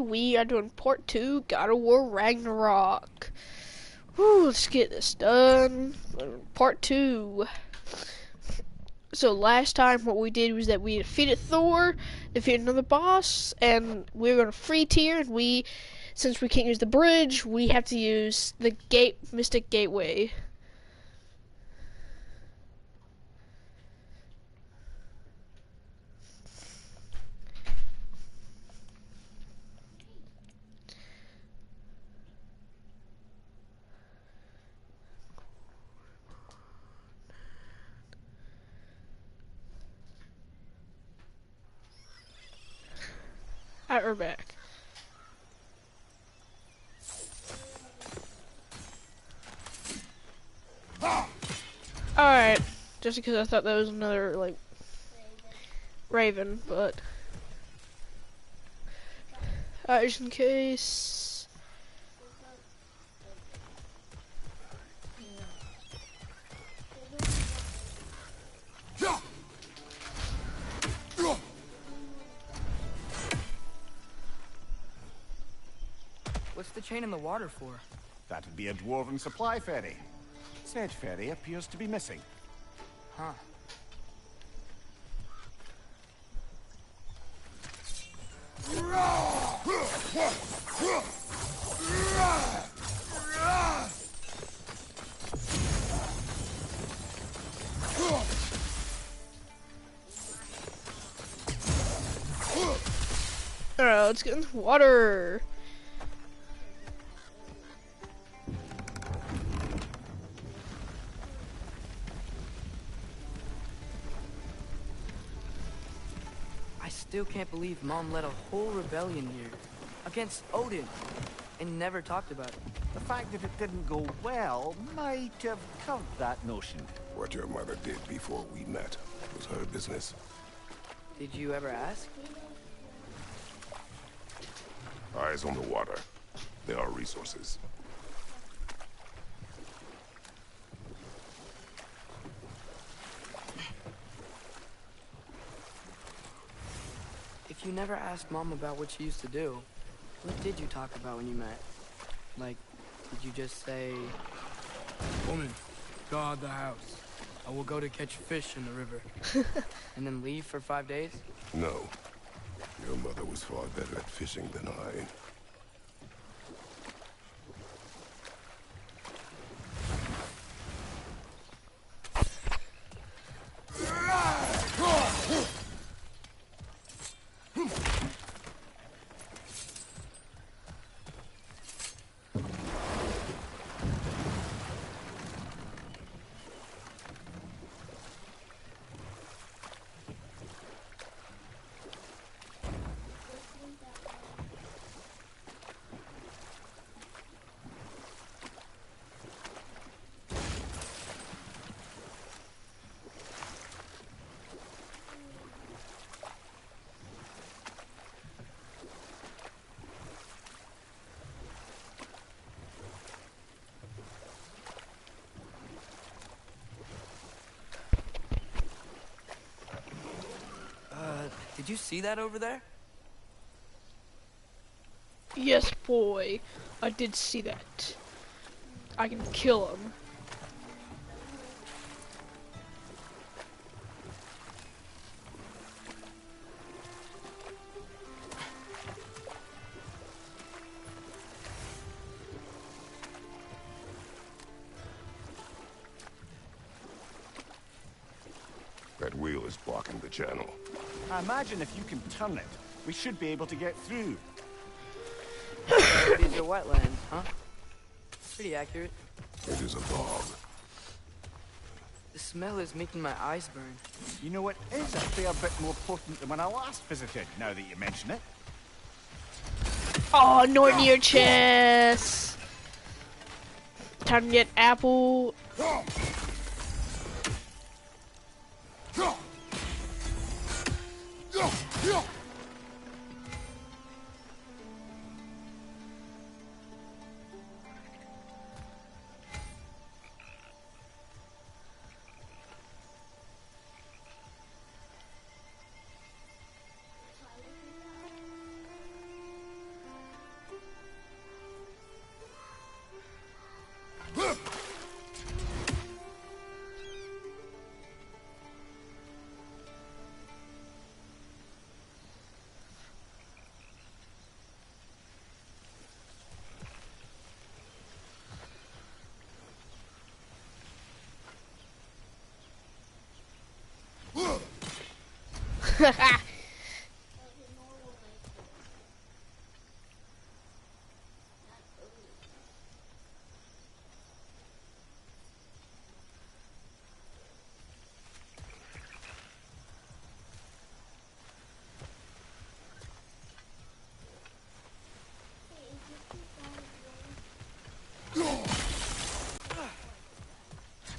we are doing part 2, God of War Ragnarok. Whew, let's get this done. Part 2. So last time what we did was that we defeated Thor, defeated another boss, and we were going to free tier, and since we can't use the bridge, we have to use the Mystic Gateway. Alright, we're back. Alright, just because I thought that was another, like, Raven, but... Alright, just in case... What's the chain in the water for? That'd be a dwarven supply ferry. Said ferry appears to be missing. Huh. Alright, let's get in the water. I still can't believe Mom led a whole rebellion here against Odin and never talked about it. The fact that it didn't go well might have covered that notion. What your mother did before we met was her business. Did you ever ask? Eyes on the water. There are resources. If you never asked Mom about what she used to do, what did you talk about when you met? Like, did you just say... Woman, guard the house. I will go to catch fish in the river. And then leave for 5 days? No. Your mother was far better at fishing than I. Did you see that over there? Yes, boy. I did see that. I can kill him. That wheel is blocking the channel. I imagine if you can turn it, we should be able to get through. These are wetlands, huh? Pretty accurate. It is a bog. The smell is making my eyes burn. You know, it is a fair bit more potent than when I last visited, now that you mention it. Oh, nor near chest. Time to get apple.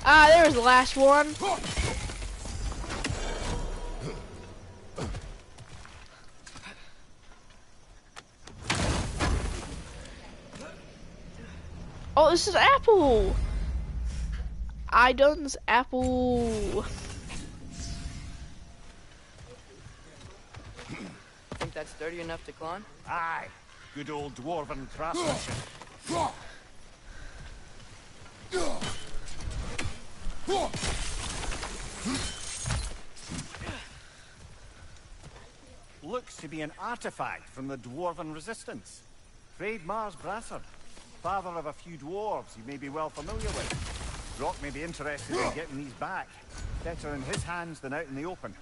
Ah, there was the last one. Oh, this is Apple. I done's Apple. Think that's sturdy enough to climb? Aye. Good old dwarven craftsmanship. Looks to be an artifact from the dwarven resistance. Trade Mars Brasser, father of a few dwarves you may be well familiar with. Brock may be interested in getting these back. Better in his hands than out in the open.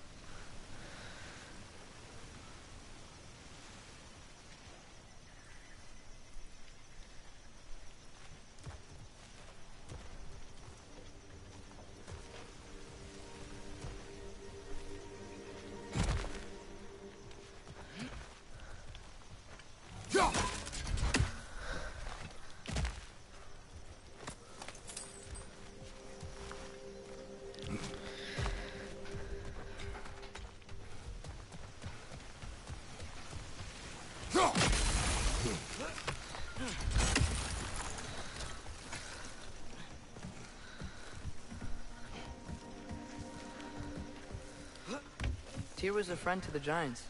Tyr was a friend to the Giants.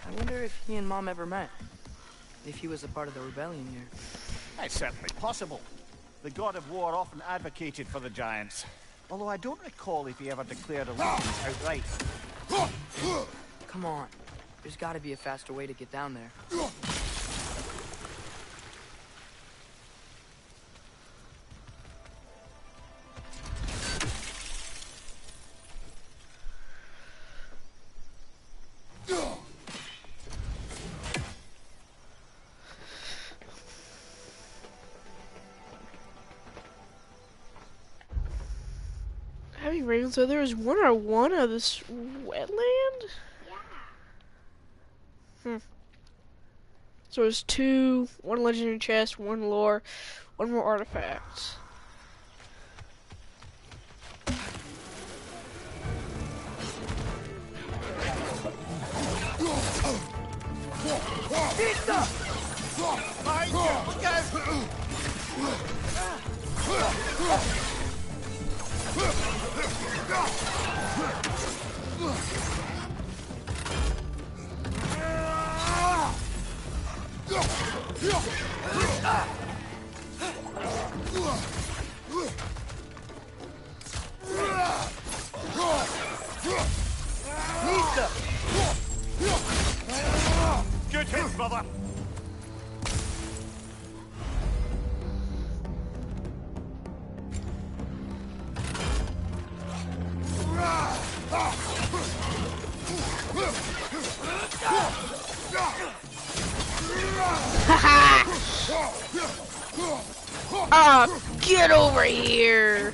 I wonder if he and Mom ever met. If he was a part of the rebellion here. It's certainly possible. The God of War often advocated for the Giants. Although I don't recall if he ever declared allegiance outright. Come on. There's gotta be a faster way to get down there. So there was 101 of this wetland? Yeah. So there's 2, 1 legendary chest, 1 lore, 1 more artifact. Good hit, brother. Oh, get over here!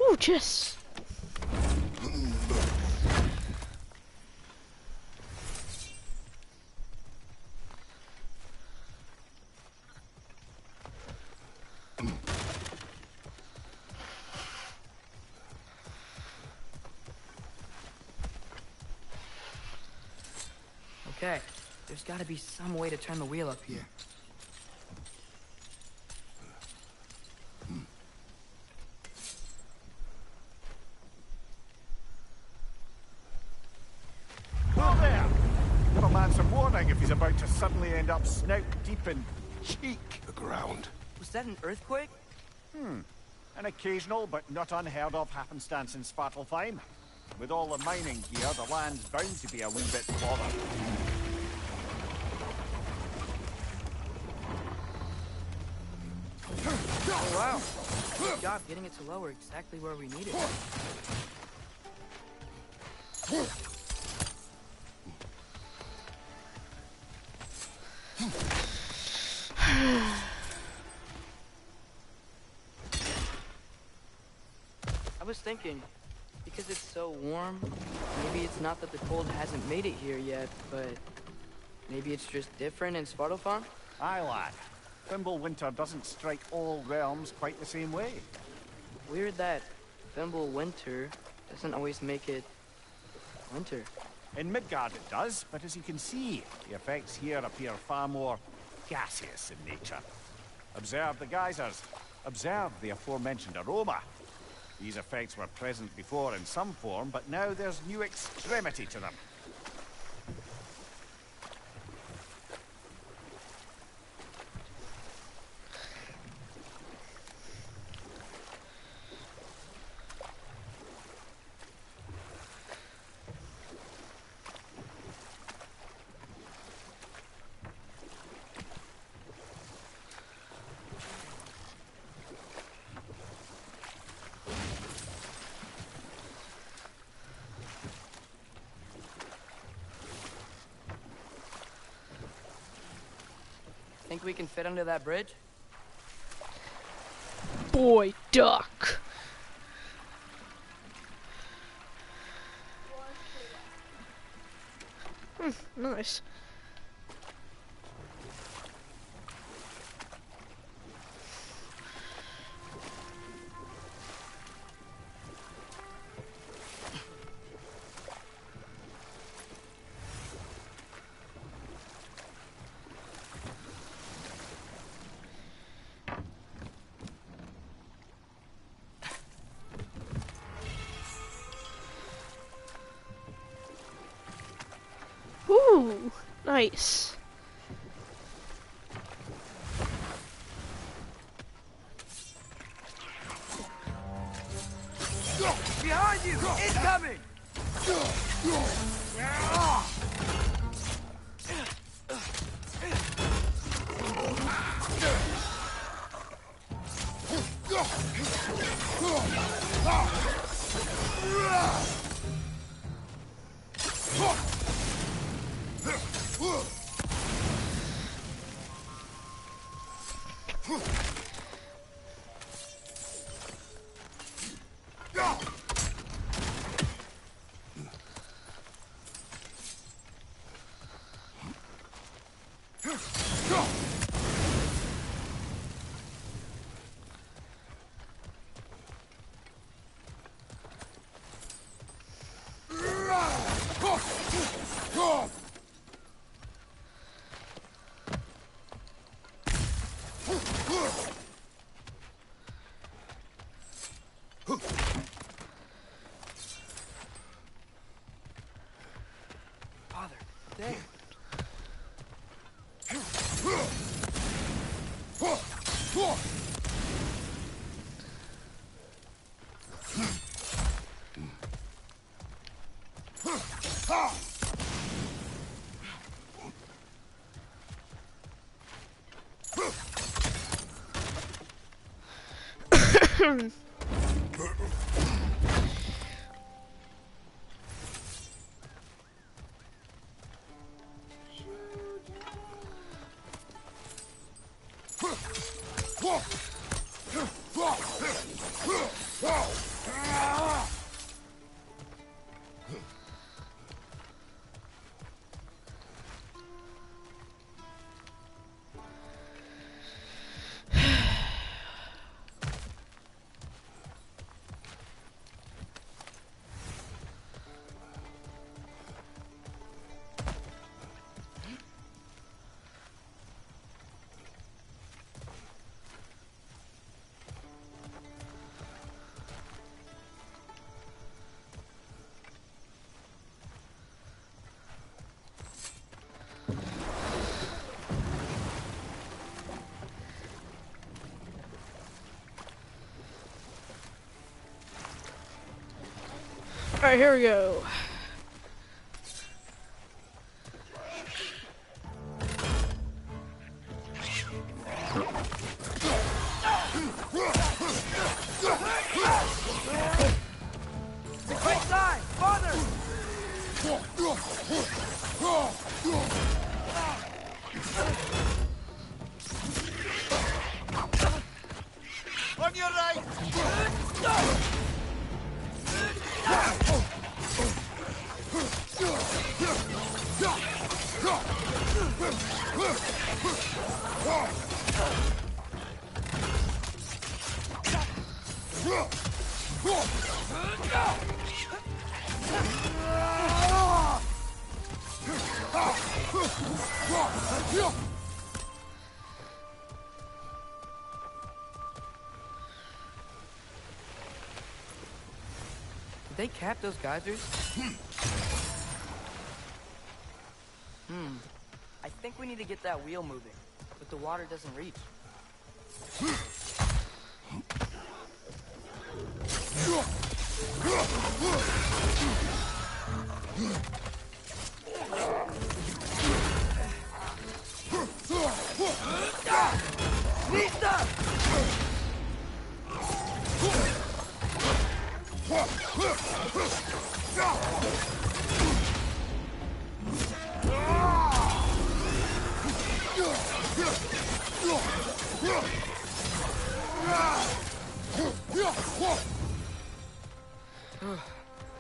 Ooh, chess. There's gotta be some way to turn the wheel up here. Whoa there! Give a man some warning if he's about to suddenly end up snout deep in cheek. The ground. Was that an earthquake? An occasional but not unheard of happenstance in Svartalfheim. With all the mining here, the land's bound to be a wee bit bothered. Oh wow. Good job getting it to lower exactly where we need it. I was thinking, because it's so warm, maybe it's not that the cold hasn't made it here yet, but maybe it's just different in Svartalfheim? Aye, lad. Thimble winter doesn't strike all realms quite the same way. Weird that Thimble winter doesn't always make it winter. In Midgard it does, but as you can see, the effects here appear far more gaseous in nature. Observe the geysers. Observe the aforementioned aroma. These effects were present before in some form, but now there's new extremity to them. Think we can fit under that bridge? Boy, duck. Nice. Ooh, nice. Behind you! Incoming! Father, dang. Alright, here we go. The quick side! Father! On your right! Did they cap those geysers? I think we need to get that wheel moving, but the water doesn't reach.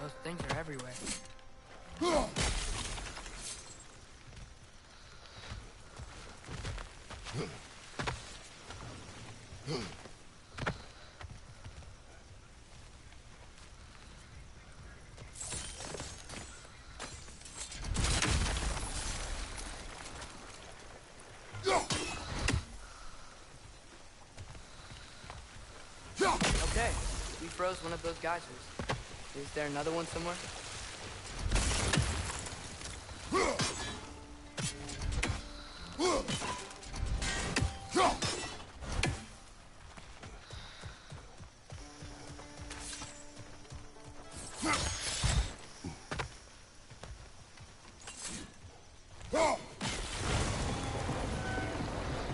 Those things are everywhere. Okay, we froze one of those geysers. Is there another one somewhere?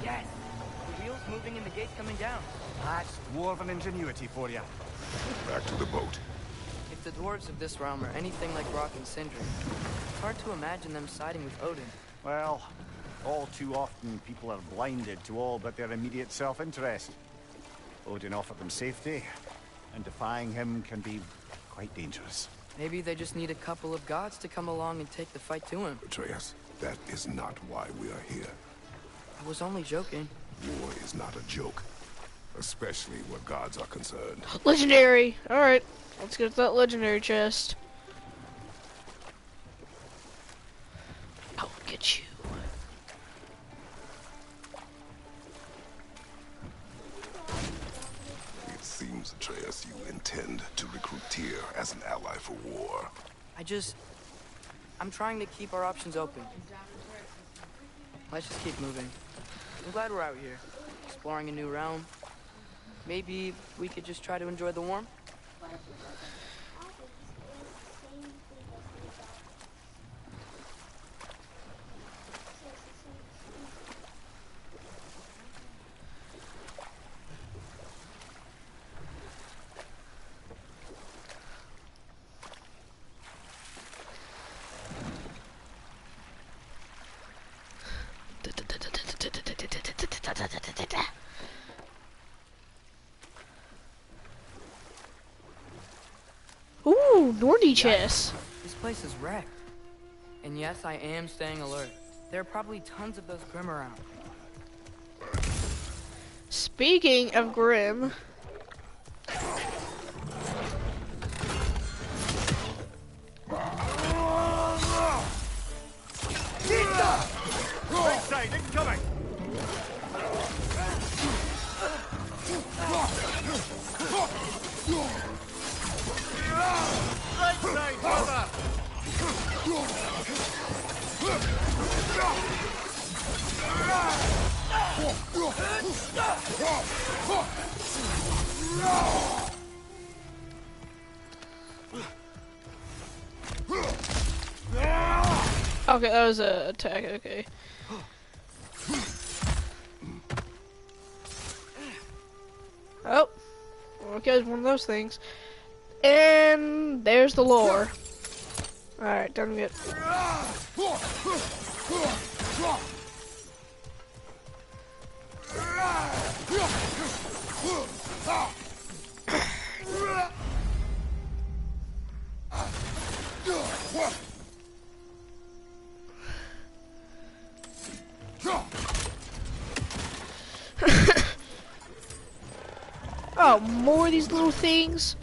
Yes! The wheel's moving and the gate's coming down. That's dwarven ingenuity for you. Back to the boat. If the dwarves of this realm are anything like Rock and Sindri, it's hard to imagine them siding with Odin. Well, all too often people are blinded to all but their immediate self-interest. Odin offered them safety, and defying him can be quite dangerous. Maybe they just need a couple of gods to come along and take the fight to him. Atreus, that is not why we are here. I was only joking. War is not a joke. Especially where gods are concerned. Legendary. Alright, let's get that legendary chest. I'll get you. It seems, Atreus, you intend to recruit Tyr as an ally for war. I'm trying to keep our options open. Let's just keep moving. I'm glad we're out here, exploring a new realm. Maybe we could just try to enjoy the warmth? Ooh, Nordy chest. This place is wrecked. And yes, I am staying alert. There are probably tons of those Grim around. Speaking of Grim, Right side, incoming! Right side, brother! Okay, that was a attack, okay. Oh. Okay, it's one of those things. And there's the lore. Alright, done good. Oh, more of these little things.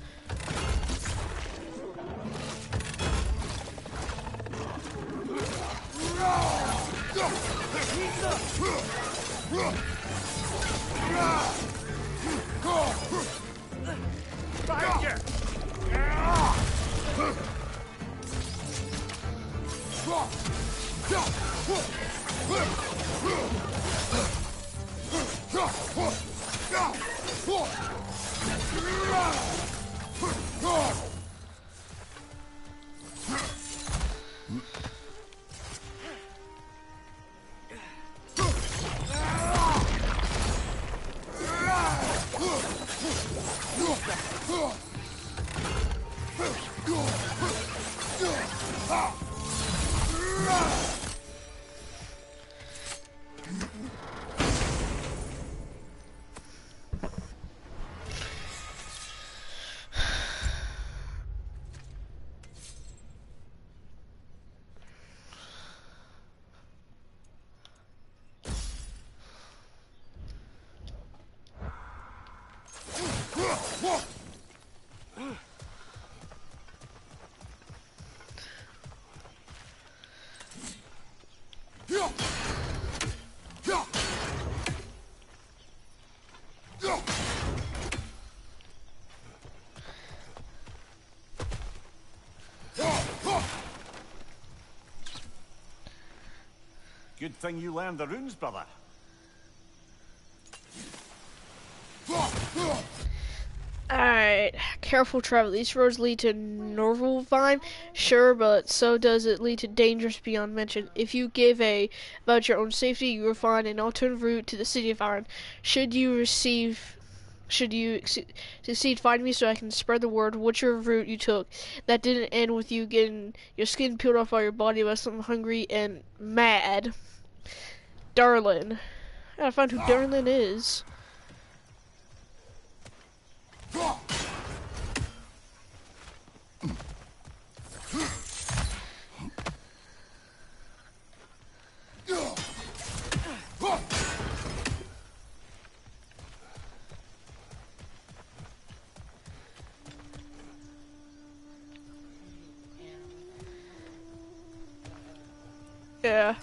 Behind you! Good thing you learned the runes, brother. Alright, careful travel. These roads lead to Norvalvine, sure, but so does it lead to dangers beyond mention. If you give about your own safety, you will find an alternate route to the city of Iron. Should you succeed, find me so I can spread the word whichever route you took. That didn't end with you getting your skin peeled off by your body by something hungry and mad. Darlin. I gotta find who Darlin is. Yeah.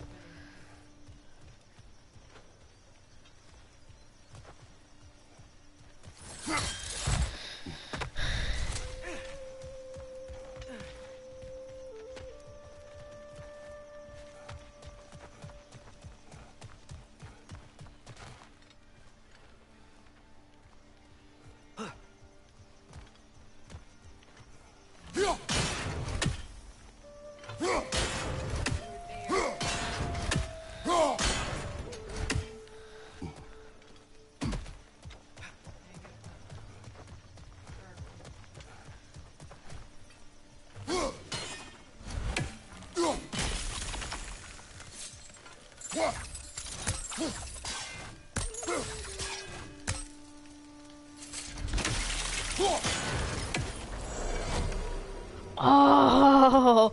Oh.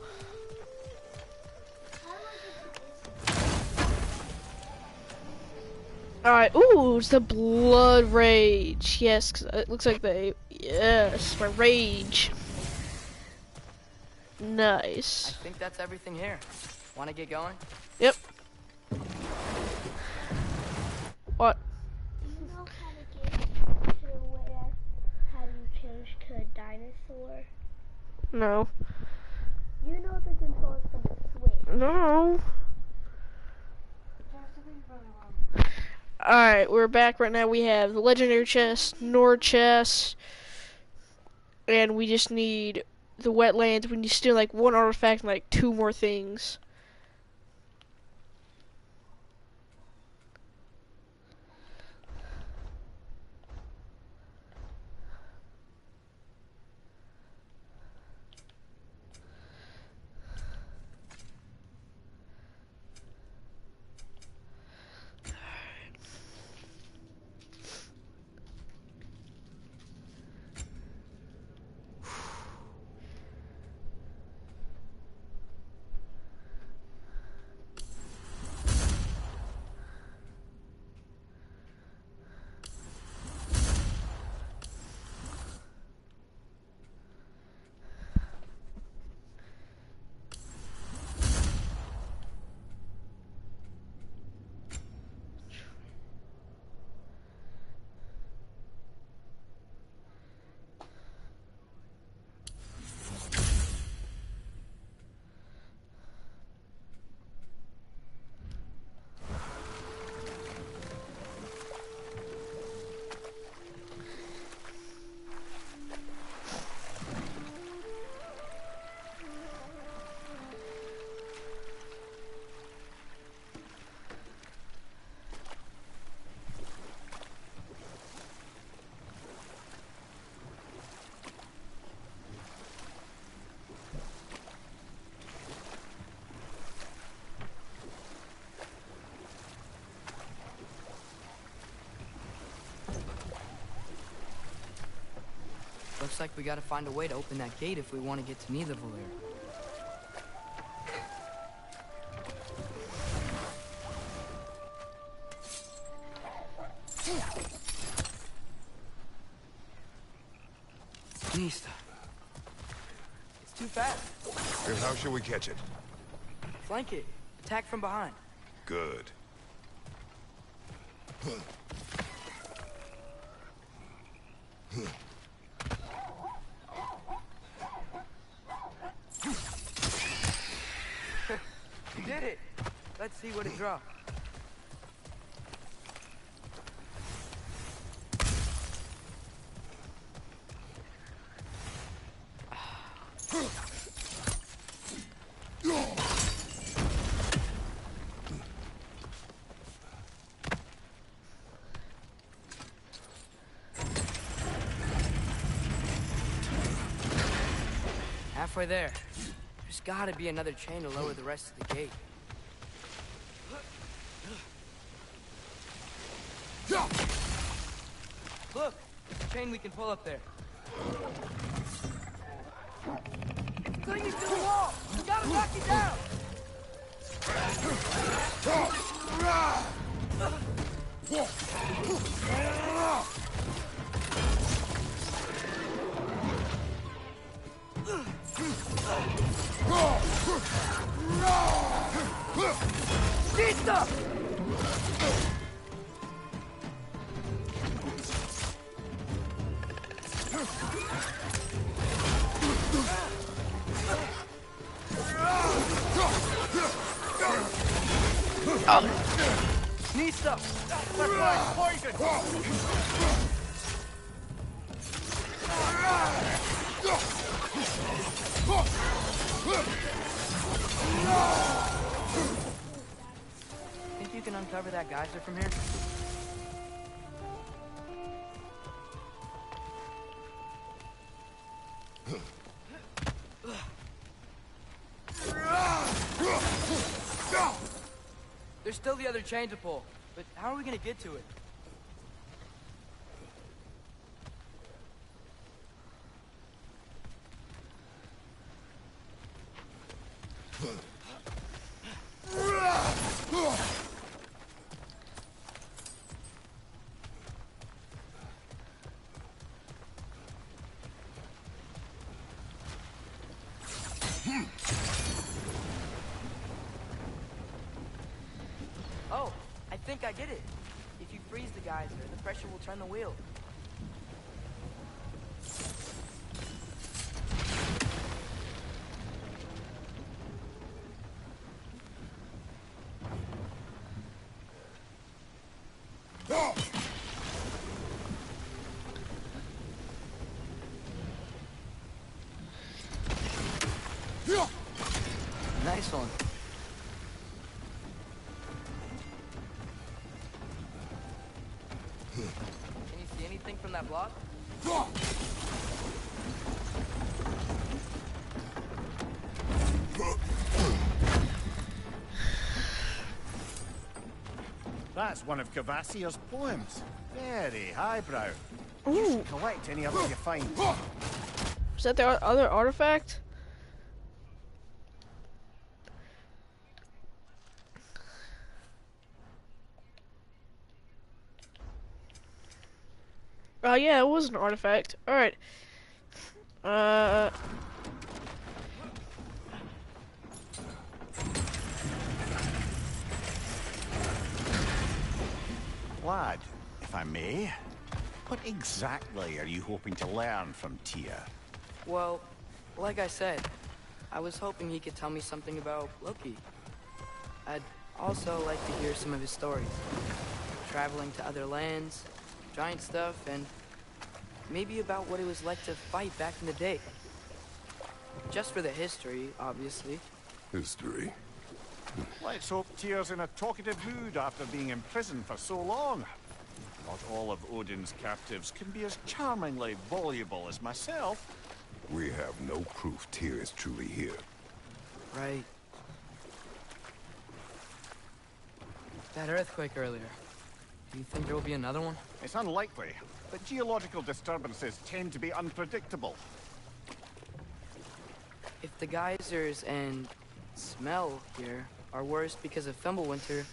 Alright, ooh, it's the blood rage. Yes, 'cause it looks like yes, my rage. Nice. I think that's everything here. Want to get going? Yep. What? Do you know how to get to where, how do you change to a dinosaur? No. You know the controls for the Switch. No. Alright, we're back right now. We have the legendary chest, Nord chest, and we just need the wetlands. We need to steal like one artifact and like 2 more things. Looks like we gotta find a way to open that gate if we want to get to Nidavellir. Nista. It's too fast. Then how shall we catch it? Flank it. Attack from behind. Good. You did it. Let's see what it dropped. Halfway there. There's gotta be another chain to lower the rest of the gate. Look! Chain we can pull up there. It's clinging to the wall! We gotta knock it down! Nista! Nista! That's poison! Think you can uncover that geyser from here? There's still the other chain to pull, but how are we gonna get to it? Oh, I think I get it. If you freeze the geyser, the pressure will turn the wheel. Nice one. Can you see anything from that block? That's one of Cavassier's poems. Very highbrow. Ooh. You should collect any other you find. Is that the other artifact? Oh yeah, it was an artifact. Alright. Lad, if I may, what exactly are you hoping to learn from Tyr? Well, like I said, I was hoping he could tell me something about Loki. I'd also like to hear some of his stories. Traveling to other lands, giant stuff, and maybe about what it was like to fight back in the day. Just for the history, obviously. History. Let's hope Tyr's in a talkative mood after being in prison for so long. Not all of Odin's captives can be as charmingly voluble as myself. We have no proof Tyr is truly here. Right. That earthquake earlier. Do you think there will be another one? It's unlikely, but geological disturbances tend to be unpredictable. If the geysers and smell here are worse because of Fimbulwinter,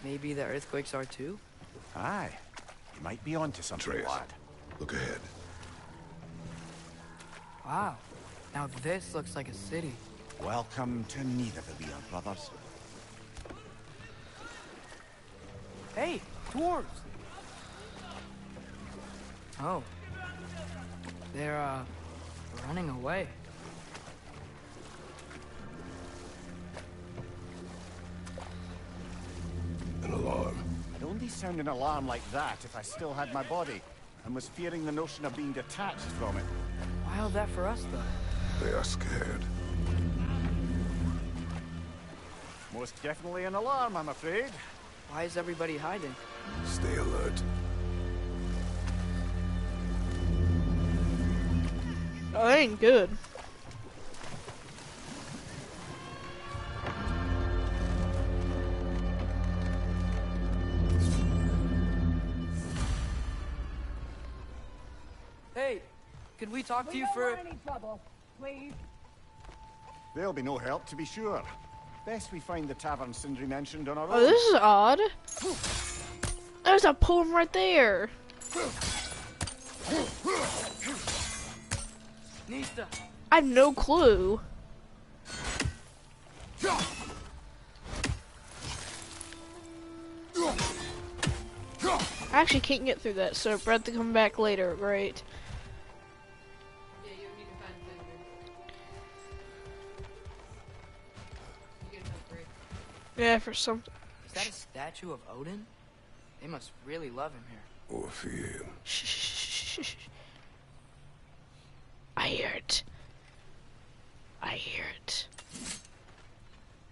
maybe the earthquakes are too? Aye, you might be onto something, Atreus, lad. look ahead. Wow. Now this looks like a city. Welcome to Nidavellir, brothers. Hey, dwarves! Oh. They're, running away. An alarm. I'd only sound an alarm like that if I still had my body, and was fearing the notion of being detached from it. Why all that for us, though? They are scared. Most definitely an alarm, I'm afraid. Why is everybody hiding? Stay alert. Oh, that ain't good. Hey, could we talk to you for... any trouble, please. There'll be no help, to be sure. Best we find the tavern Sindri mentioned on our Oh, own. this is odd. There's a poem right there. Nista! I have no clue. I actually can't get through that, so Brett to come back later, great. Yeah, you need to find Fender. You get an upgrade. Yeah, for some. Is that a statue of Odin? They must really love him here. Or fear him. Shh. I hear it. I hear it.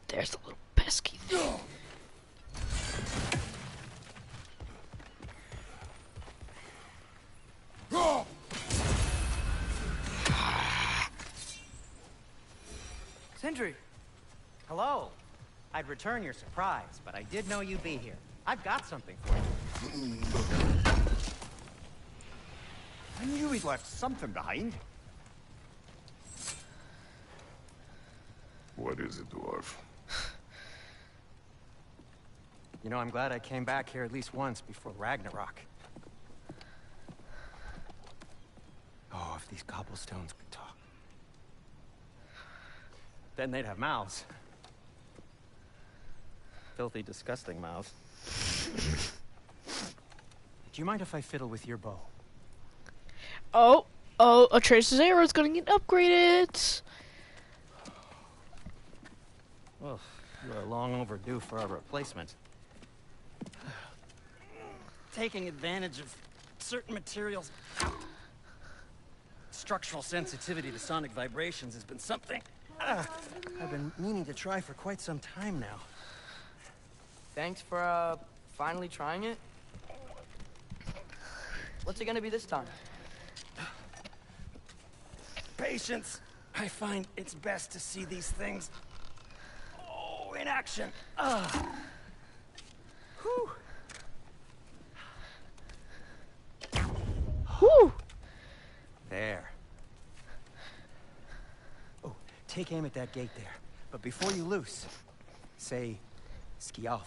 There's the little pesky thing. Sindri! Hello. I'd return your surprise, but I did know you'd be here. I've got something for you. I knew he'd left something behind. What is it, dwarf? You know, I'm glad I came back here at least once before Ragnarok. Oh, if these cobblestones could talk. Then they'd have mouths. Filthy, disgusting mouths. Do you mind if I fiddle with your bow? Oh, Atreus' arrow is gonna get upgraded. Well, you are long overdue for a replacement. Taking advantage of certain materials. Structural sensitivity to sonic vibrations has been something I've been meaning to try for quite some time now. Thanks for, finally trying it. What's it gonna be this time? Patience. I find it's best to see these things in action. Whew. Whew. There. Oh, take aim at that gate there. But before you loose, say Skialfa.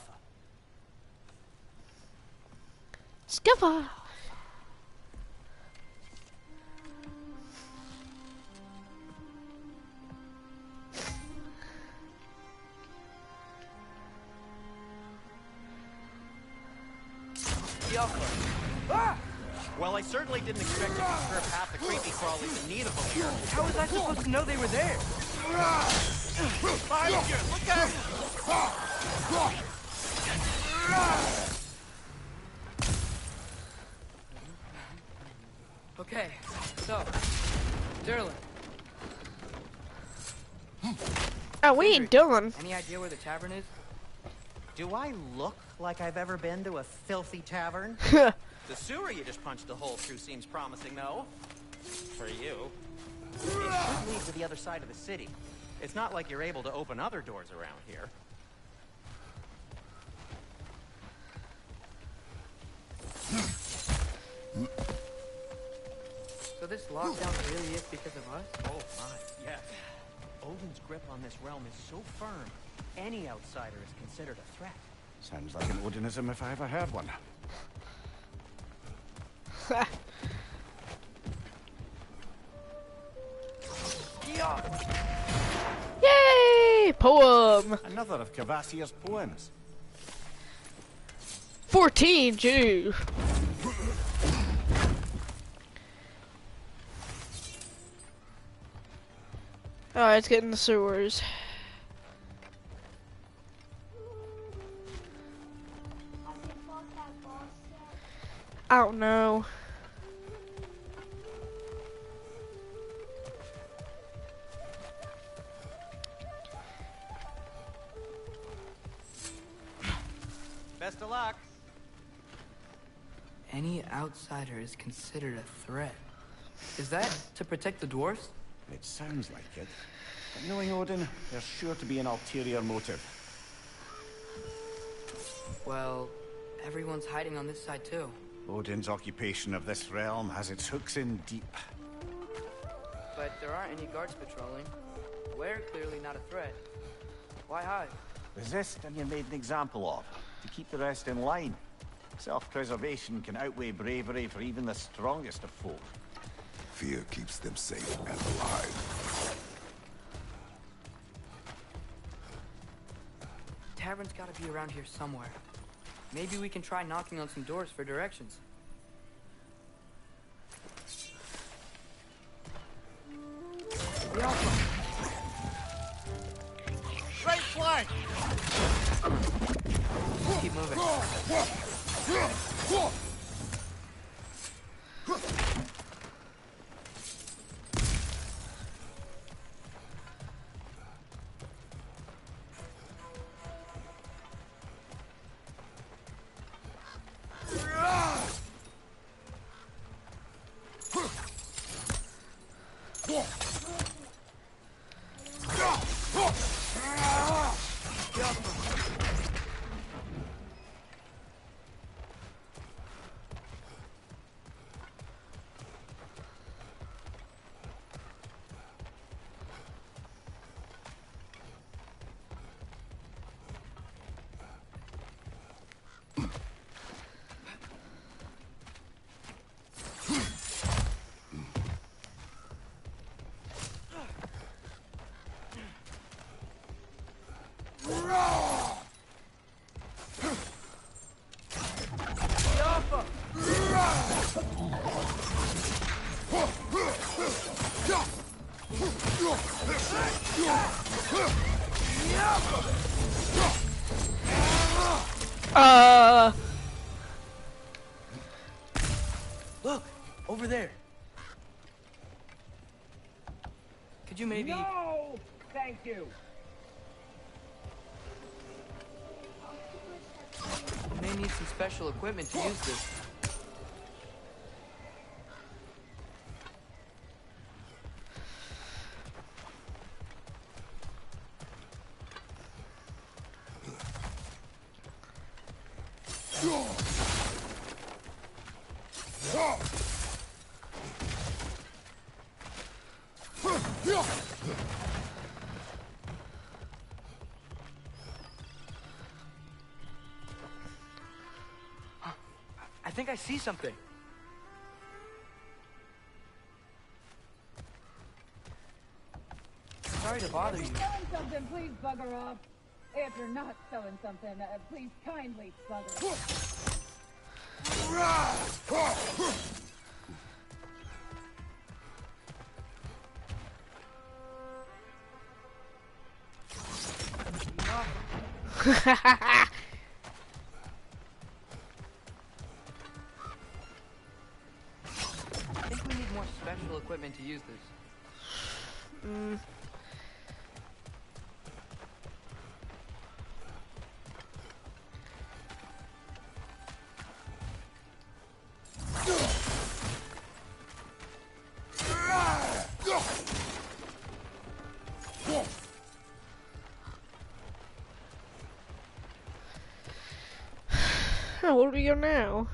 Skipper. Well, I certainly didn't expect to disturb half the creepy crawlies in need of them here. How was I supposed to know they were there? Behind you! Look out! Okay, so, Derlin, Oh, we ain't done. any idea where the tavern is? Do I look like I've ever been to a filthy tavern? The sewer you just punched a hole through seems promising, though. For you. It should lead to the other side of the city. It's not like you're able to open other doors around here. this lockdown really is because of us? Oh my, yes. Odin's grip on this realm is so firm, any outsider is considered a threat. Sounds like an Odinism if I ever heard one. Yay! Poem! Another of Cavassier's poems. 14, Jew. Alright, let's get in the sewers. Have you fought that boss yet? I don't know. Best of luck. Any outsider is considered a threat. Is that to protect the dwarves? It sounds like it. But knowing Odin, there's sure to be an ulterior motive. Well, everyone's hiding on this side too. Odin's occupation of this realm has its hooks in deep. But there aren't any guards patrolling. We're clearly not a threat. Why hide? Resist and you're made an example of, to keep the rest in line. Self-preservation can outweigh bravery for even the strongest of folk. Fear keeps them safe and alive. Tavern's gotta be around here somewhere. Maybe we can try knocking on some doors for directions. Right flank! Keep moving. Look, over there. Could you maybe... No! Thank you. We may need some special equipment to use this. I think I see something. Sorry to bother you. If you're selling something, please bugger off. If you're not selling something, please kindly bugger off. I think we need more special equipment to use this. Oh, where do we go now?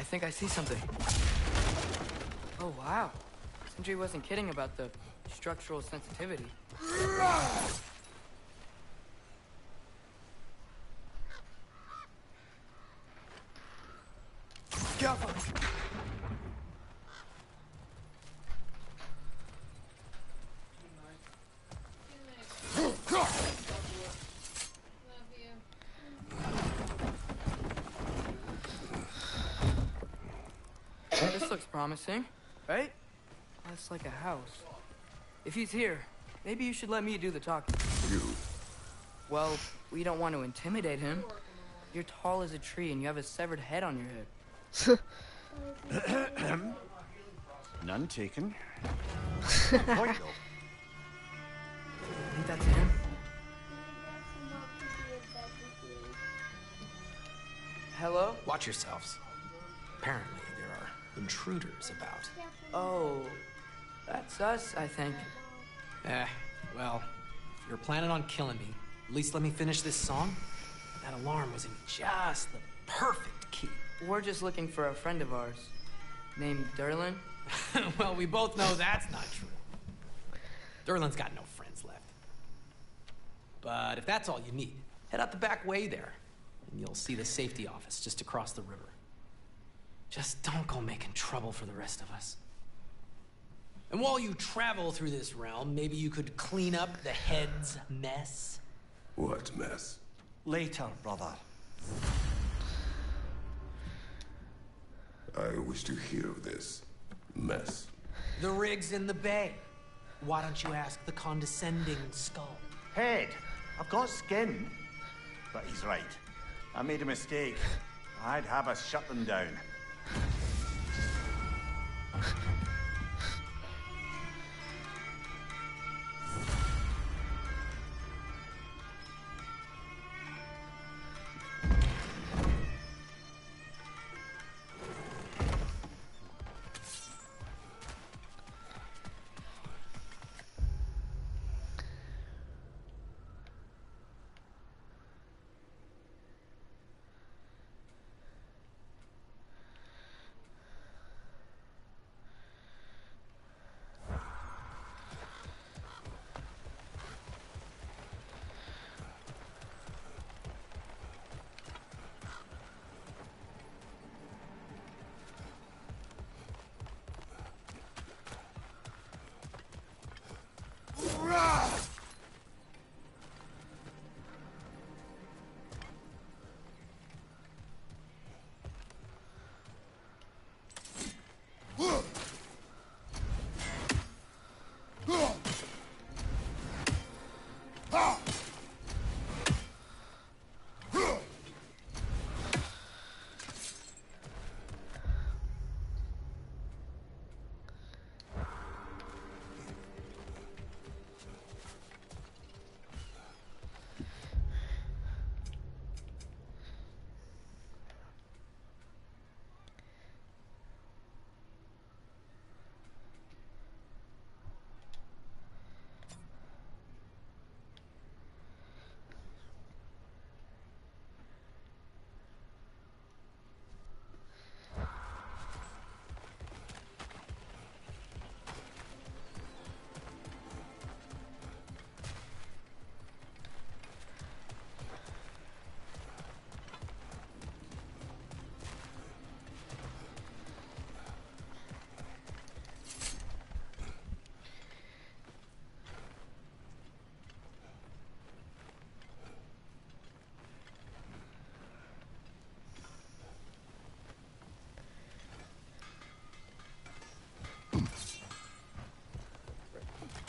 think I see something. Oh, wow. Sindri wasn't kidding about the structural sensitivity. Careful! This looks promising, right? That's like a house. If he's here, maybe you should let me do the talking. You. Well, we don't want to intimidate him. You're tall as a tree and you have a severed head on your head. None taken. Point, though. I think that's him. Hello? Watch yourselves. Apparently, there are intruders about. Oh, that's us, I think. Well, if you're planning on killing me, at least let me finish this song. That alarm was in just the perfect key. We're just looking for a friend of ours named Derlin. Well, we both know that's not true. Derlin's got no friends left. But if that's all you need, head out the back way there, and you'll see the safety office just across the river. Just don't go making trouble for the rest of us. And while you travel through this realm, maybe you could clean up the head's mess. What mess? Later, brother. I wish to hear of this mess. The rig's in the bay. Why don't you ask the condescending skull? Head. I've got skin. But he's right. I made a mistake. I'd have us shut them down.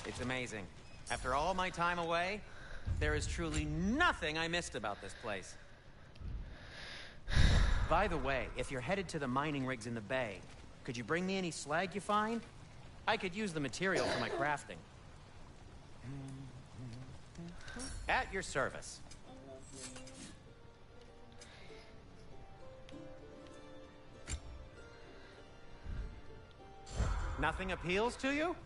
It's amazing. After all my time away, there is truly nothing I missed about this place. By the way, if you're headed to the mining rigs in the bay, could you bring me any slag you find? I could use the material for my crafting. At your service. Nothing appeals to you?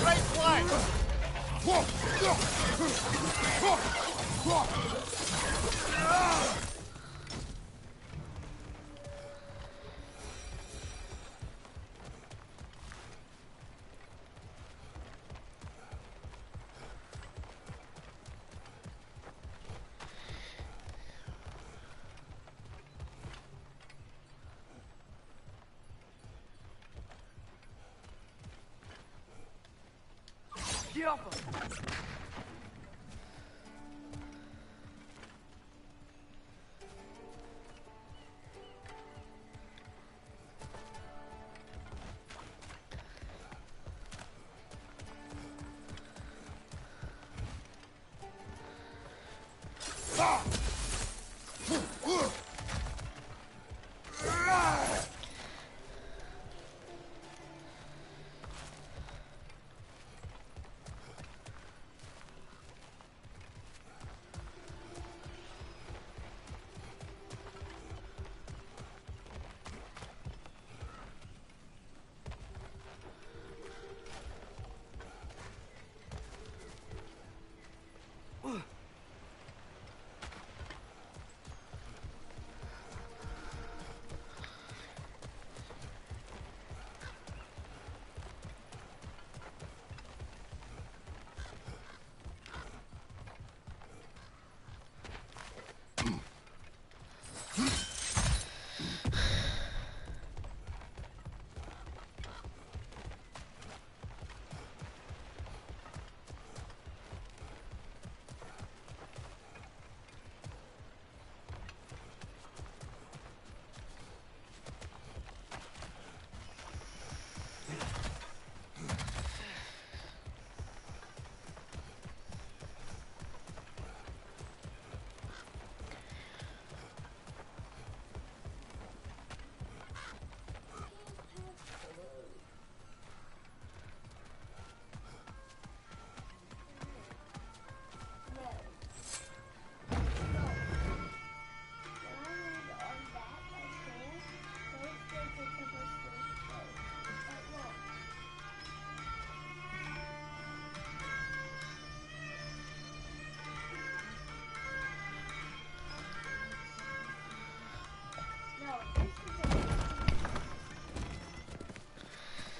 Right flank!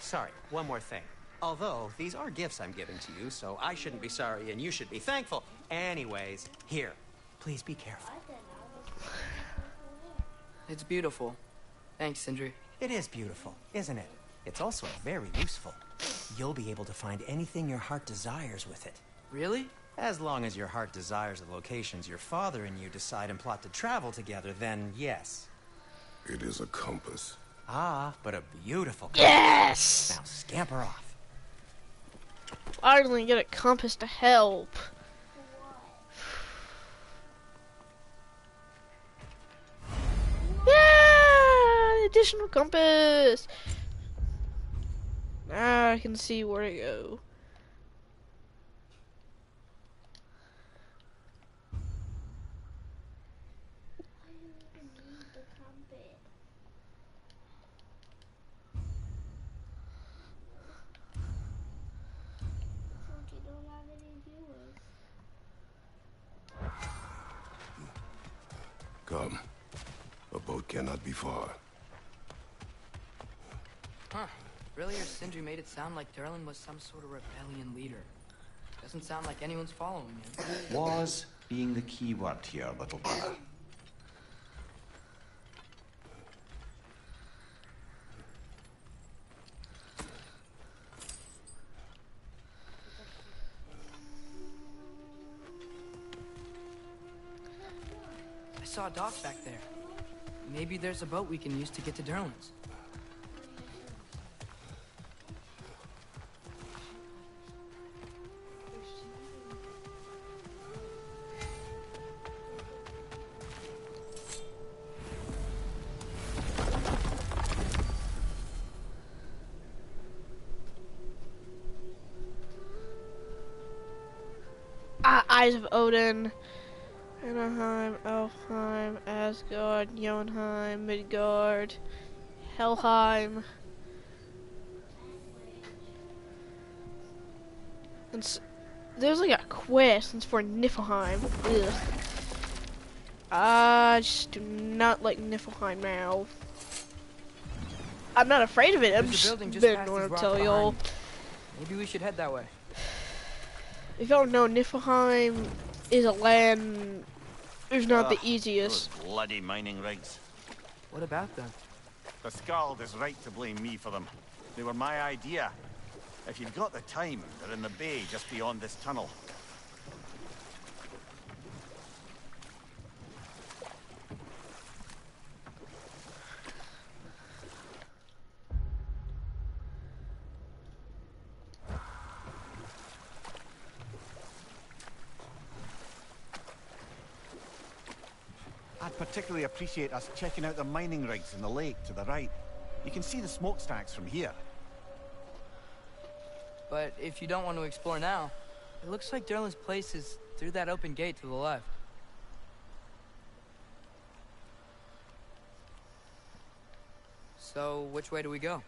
Sorry, one more thing. Although, these are gifts I'm giving to you, so I shouldn't be sorry and you should be thankful. Anyways, here. Please be careful. It's beautiful. Thanks, Sindri. It is beautiful, isn't it? It's also very useful. You'll be able to find anything your heart desires with it. Really? As long as your heart desires the locations your father and you decide and plot to travel together, then yes. It is a compass. Ah, but a beautiful compass. Yes! Now scamper off. Finally get a compass to help. Yeah! Additional compass! Now I can see where to go. Come. A boat cannot be far. Huh. Earlier, Sindri made it sound like Durlin was some sort of rebellion leader. Doesn't sound like anyone's following him. Was being the key word here, little brother. I saw a dock back there. Maybe there's a boat we can use to get to Durlin's. Eyes of Odin. Anaheim, Elfheim, Asgard, Jotunheim, Midgard, Helheim. There's like a quest and it's for Niflheim. Ugh. I just do not like Niflheim now. I'm not afraid of it. I'm just didn't want to tell y'all. Maybe we should head that way. If y'all know, Niflheim is a land. It's not the easiest. Those bloody mining rigs. What about them? The Skald is right to blame me for them. They were my idea. If you've got the time, they're in the bay just beyond this tunnel. I'd particularly appreciate us checking out the mining rigs in the lake to the right. You can see the smokestacks from here. But if you don't want to explore now, it looks like Durlin's place is through that open gate to the left. So, which way do we go?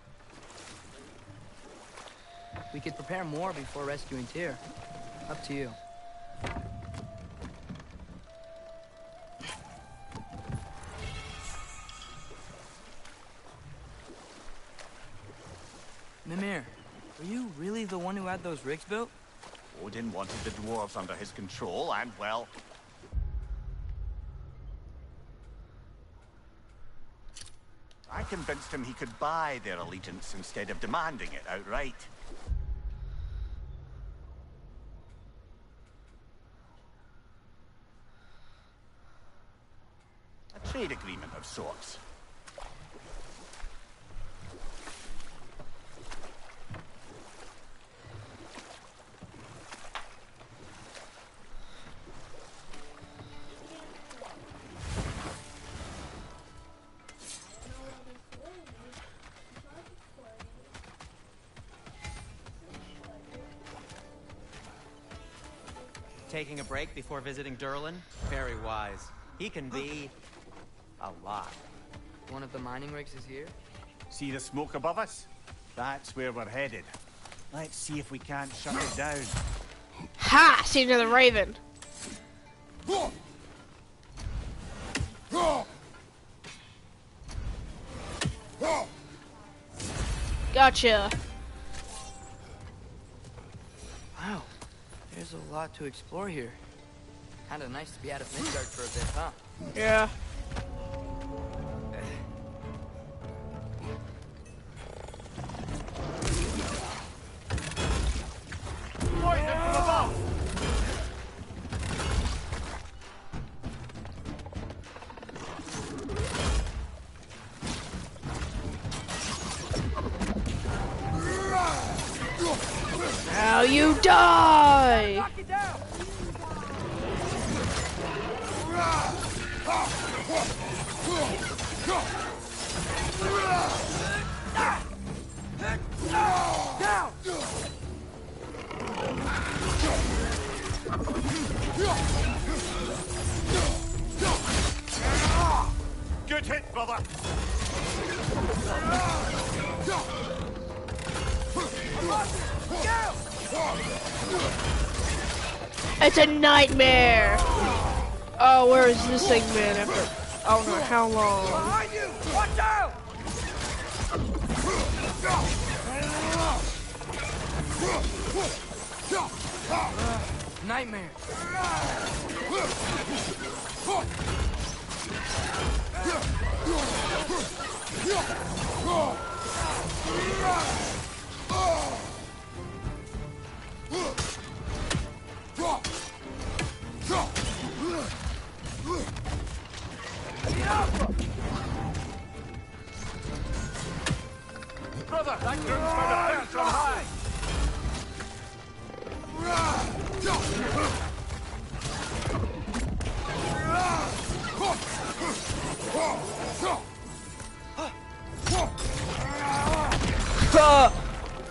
We could prepare more before rescuing Tyr. Up to you. Mimir, were you really the one who had those rigs built? Odin wanted the dwarves under his control, and well... I convinced him he could buy their allegiance instead of demanding it outright. A trade agreement of sorts. Taking a break before visiting Durlin? Very wise. He can be... a lot. One of the mining rigs is here? See the smoke above us? That's where we're headed. Let's see if we can't shut it down. Ha! See another raven. Gotcha. Wow. There's a lot to explore here. Kinda nice to be out of Midgard for a bit, huh? Yeah. Poison from above! Now you die! Good hit, brother! It's a nightmare! Oh, where is this thing been after I don't know how long? Behind you! Watch out! Nightmare. Brother, that groom's found a bounce on high!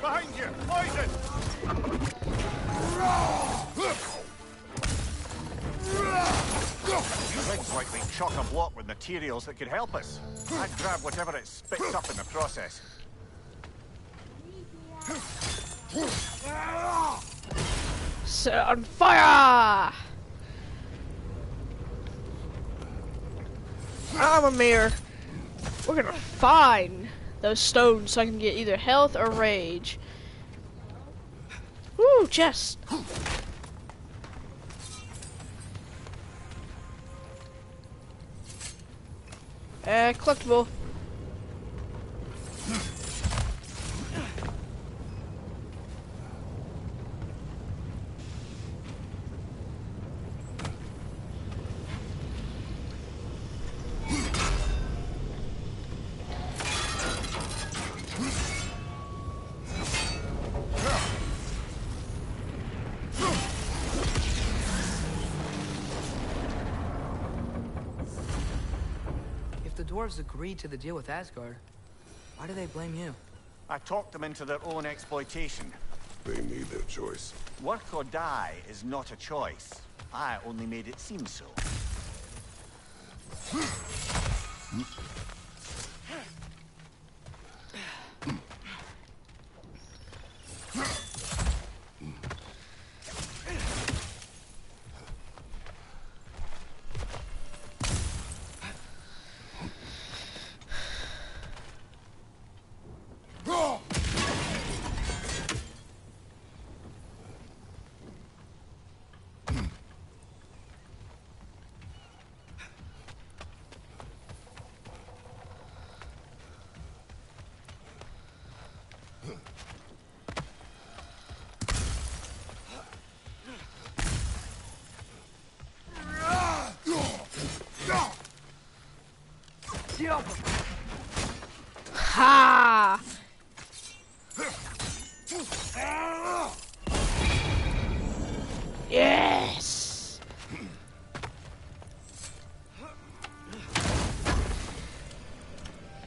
Behind you! Poison! chock-a-block with materials that could help us. I'd grab whatever it spits up in the process. Set on fire! I'm a mayor. We're gonna find those stones so I can get either health or rage. Woo, chest! Collectible. If the dwarves agreed to the deal with Asgard, why do they blame you? I talked them into their own exploitation. They made their choice. Work or die is not a choice. I only made it seem so. Ha! Yes!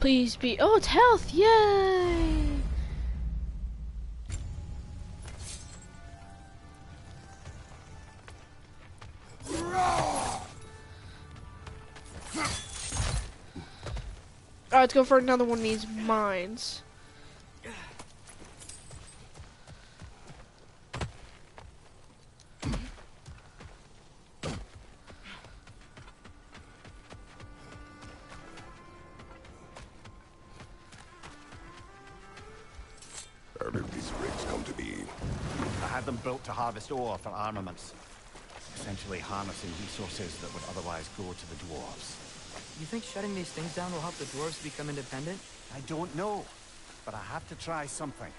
Please be. Oh, it's health! Yay! Alright, let's go for another one of these mines. How did these rigs come to be? I had them built to harvest ore for armaments. Essentially harnessing resources that would otherwise go to the dwarves. You think shutting these things down will help the dwarves become independent? I don't know, but I have to try something.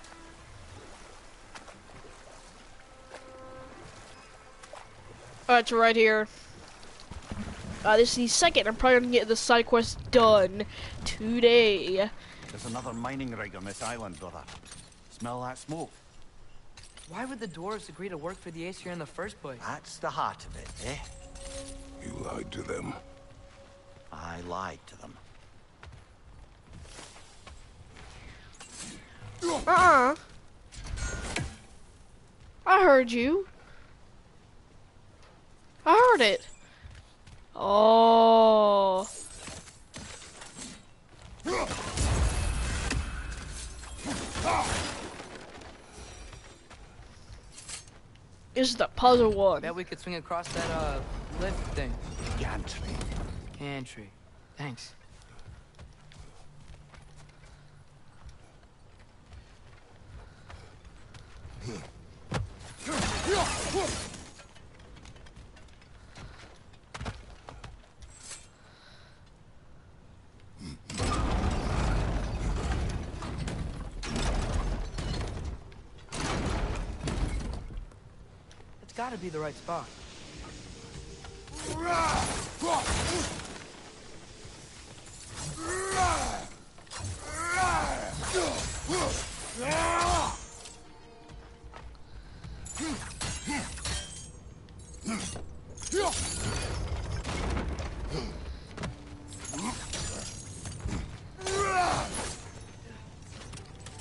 Alright, it's right here. This is the second. I'm probably gonna get the side quest done today. There's another mining rig on this island, brother. Smell that smoke? Why would the dwarves agree to work for the Aesir in the first place? That's the heart of it, eh? You lied to them. I lied to them. I heard you. I heard it. Oh. This is the puzzle one. Bet we could swing across that, lift thing. Gantry. Gantry. Thanks. It's gotta be the right spot.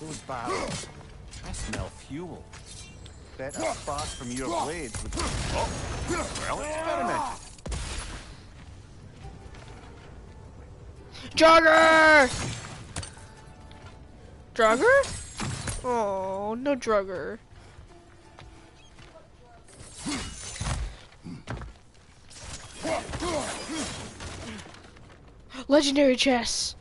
Those barrels. I smell fuel. Bet a spark from your blades would... Oh! Well, experiment. Jogger! Drugger? Oh, no drugger. Legendary chess.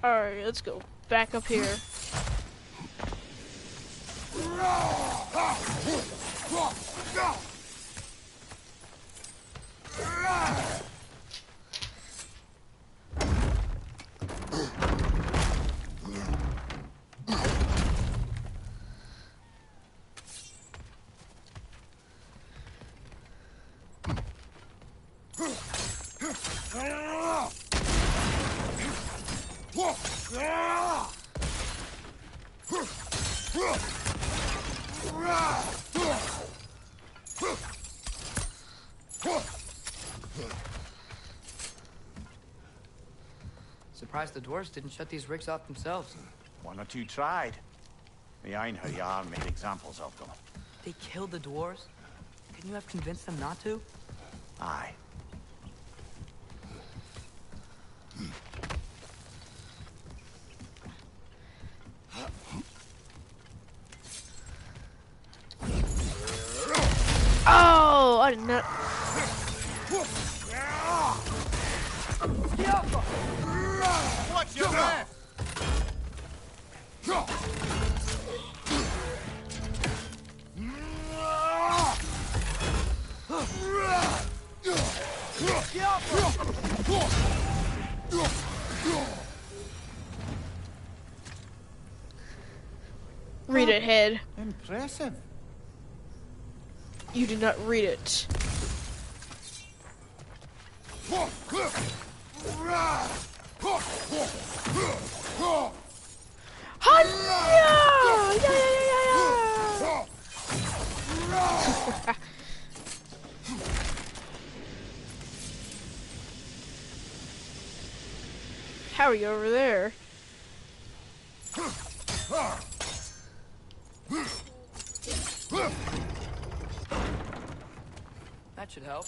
Alright, let's go back up here. Surprised the dwarves didn't shut these rigs off themselves. One or two tried. The Einherjar made examples of them. They killed the dwarves? Couldn't you have convinced them not to? Aye. Oh, I did not. Watch your back! Read it, head. Impressive. You did not read it. Hi-ya! Yeah. How are you over there? That should help.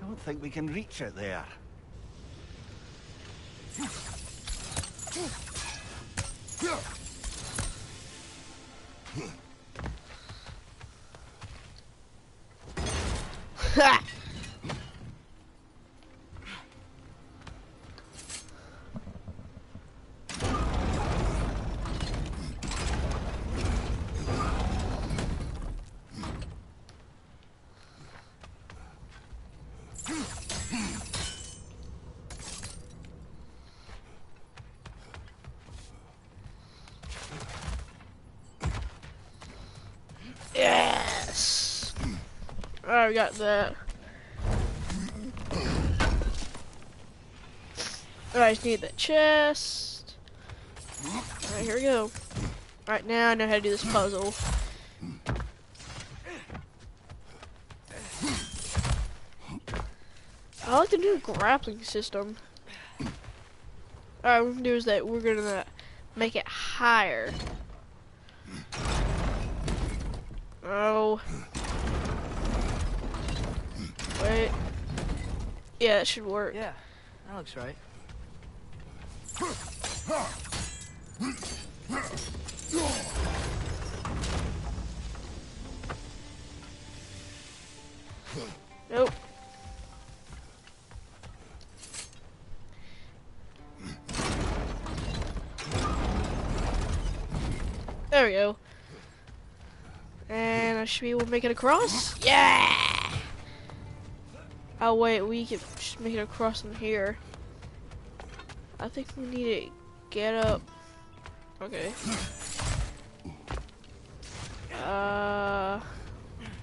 Don't think we can reach it there. Ha! Yes! Alright, we got that. Alright, I just need that chest. Alright, here we go. Alright, now I know how to do this puzzle. I like the new grappling system. Alright, what we're gonna do is that we're gonna make it higher. Oh. Wait. Yeah, that should work. Yeah, that looks right. Nope. There we go. And I should be able to make it across. Yeah! Oh wait, we can just make it across from here. I think we need to get up. Okay.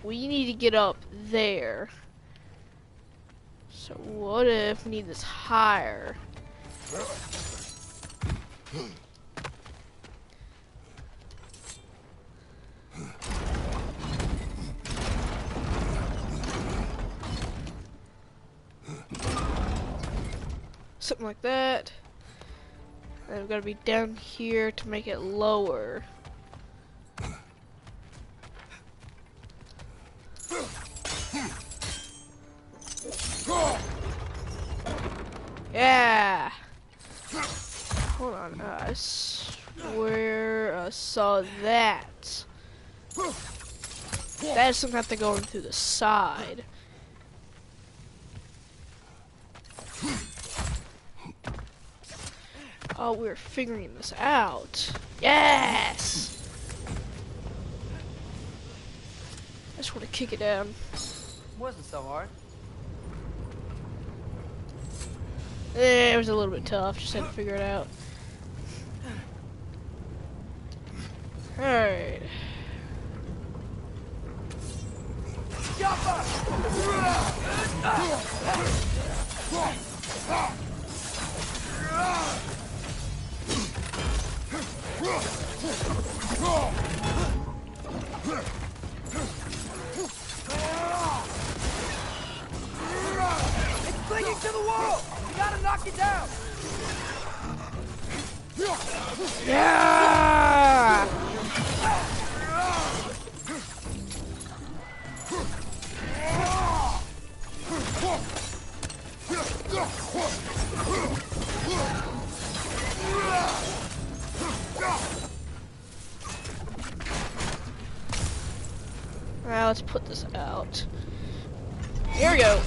We need to get up there. So what if we need this higher? Something like that. And we've got to be down here to make it lower. Yeah. Hold on. I swear I saw that. That's something have to go in through the side. Oh, we're figuring this out. Yes! I just want to kick it down. Wasn't so hard. It was a little bit tough, just had to figure it out. Alright. It's clinging to the wall! You gotta knock it down! Yeah! Now let's put this out. Here we go.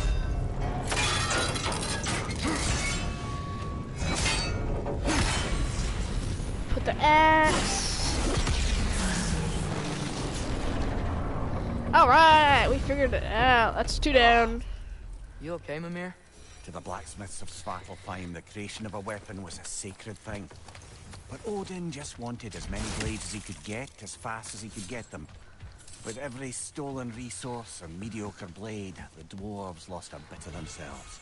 Put the axe. Alright, we figured it out. That's 2 down. You okay, Mimir? To the blacksmiths of Svartalfheim, the creation of a weapon was a sacred thing. But Odin just wanted as many blades as he could get, as fast as he could get them. With every stolen resource or mediocre blade, the dwarves lost a bit of themselves.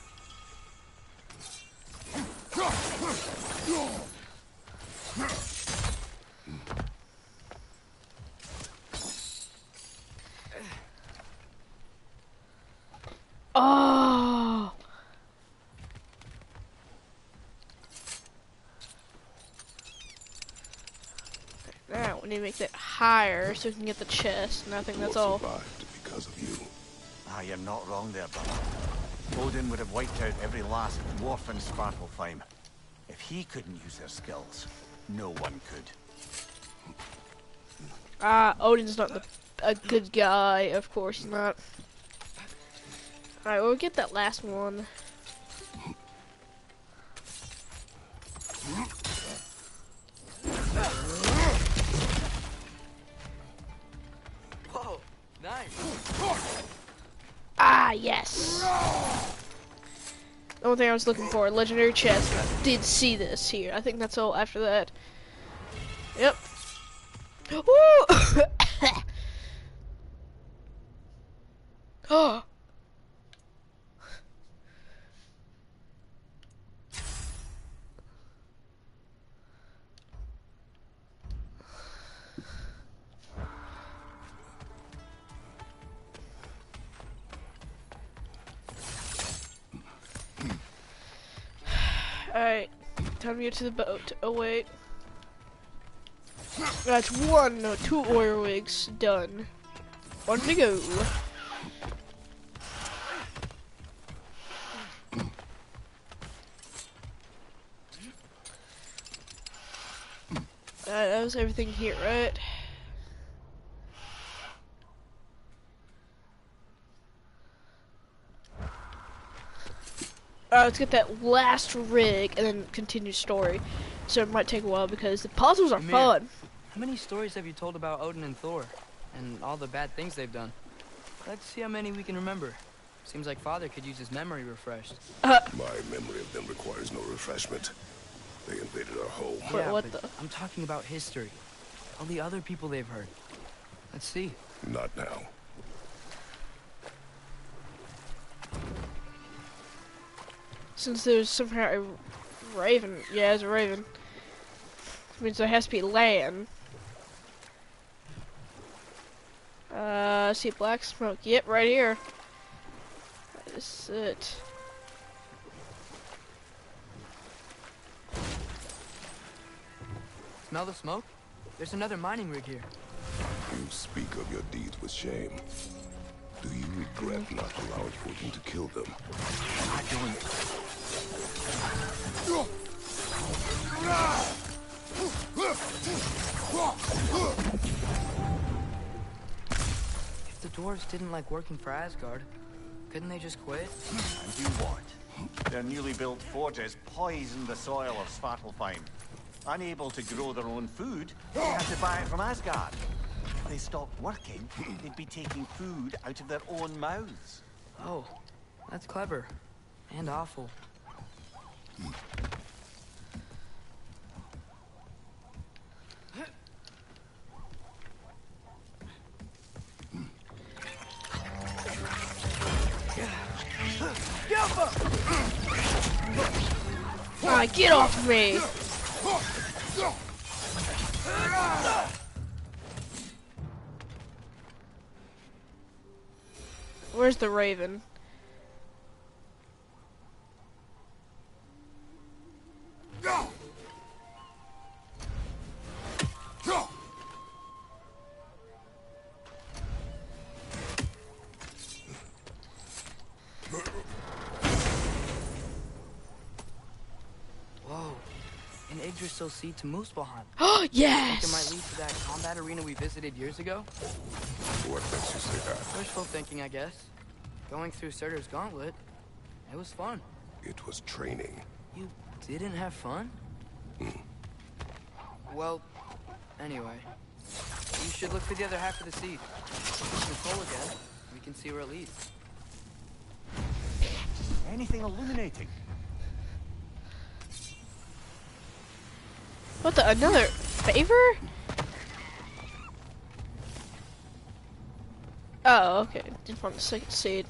Oh! Now we need to make that higher so we can get the chest, and I think that's all. Survived because of you. Ah, you're not wrong there, brother. Odin would have wiped out every last dwarf in Svartalfheim. If he couldn't use their skills, no one could. Odin's not a good guy, of course he's not. Alright, we'll get that last one. Whoa, nice. Ah, yes! The only thing I was looking for, legendary chest, and I did see this here. I think that's all after that. Yep. Woo! Oh! Alright, time to get to the boat. Oh wait. That's one, no, 2 oil rigs done. 1 to go. That was everything here, right? Let's get that last rig and then continue story. So it might take a while because the puzzles are fun. How many stories have you told about Odin and Thor? And all the bad things they've done? Let's see how many we can remember. Seems like Father could use his memory refreshed. My memory of them requires no refreshment. They invaded our home. Yeah, what but the? I'm talking about history. All the other people they've heard. Let's see. Not now. Since there's somehow a raven. Yeah, there's a raven. Which means there has to be land. See black smoke. Yep, right here. That is it. Smell the smoke? There's another mining rig here. You speak of your deeds with shame. Do you regret not allowing Odin to kill them? I don't. If the dwarves didn't like working for Asgard, couldn't they just quit? And do what? Their newly built forges poisoned the soil of Svartalfheim. Unable to grow their own food, they had to buy it from Asgard. If they stopped working, they'd be taking food out of their own mouths. Oh, that's clever. And awful. Alright, get off of me! Where's the raven? Whoa. An Yggdrasil seed to Muspelheim. Oh, Think it might yes! lead to that combat arena we visited years ago? What makes you say that? Wishful thinking, I guess. Going through Surtur's gauntlet, it was fun. It was training. You didn't have fun? Well, anyway. You should look for the other half of the seed. Control again. We can see where it leads. Anything illuminating? What the? Another favor? Oh, okay. Didn't want the second seed.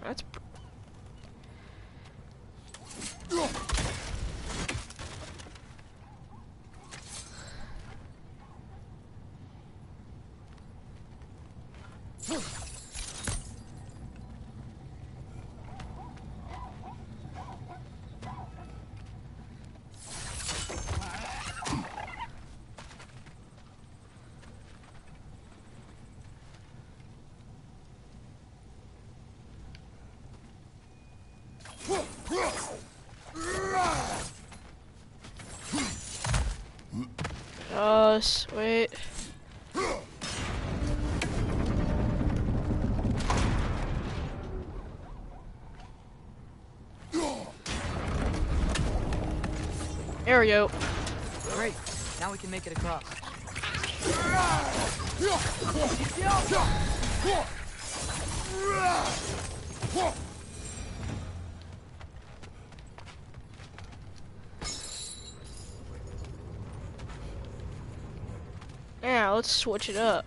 That's. Oh, sweet. There we go. Great. Now we can make it across. Now let's switch it up.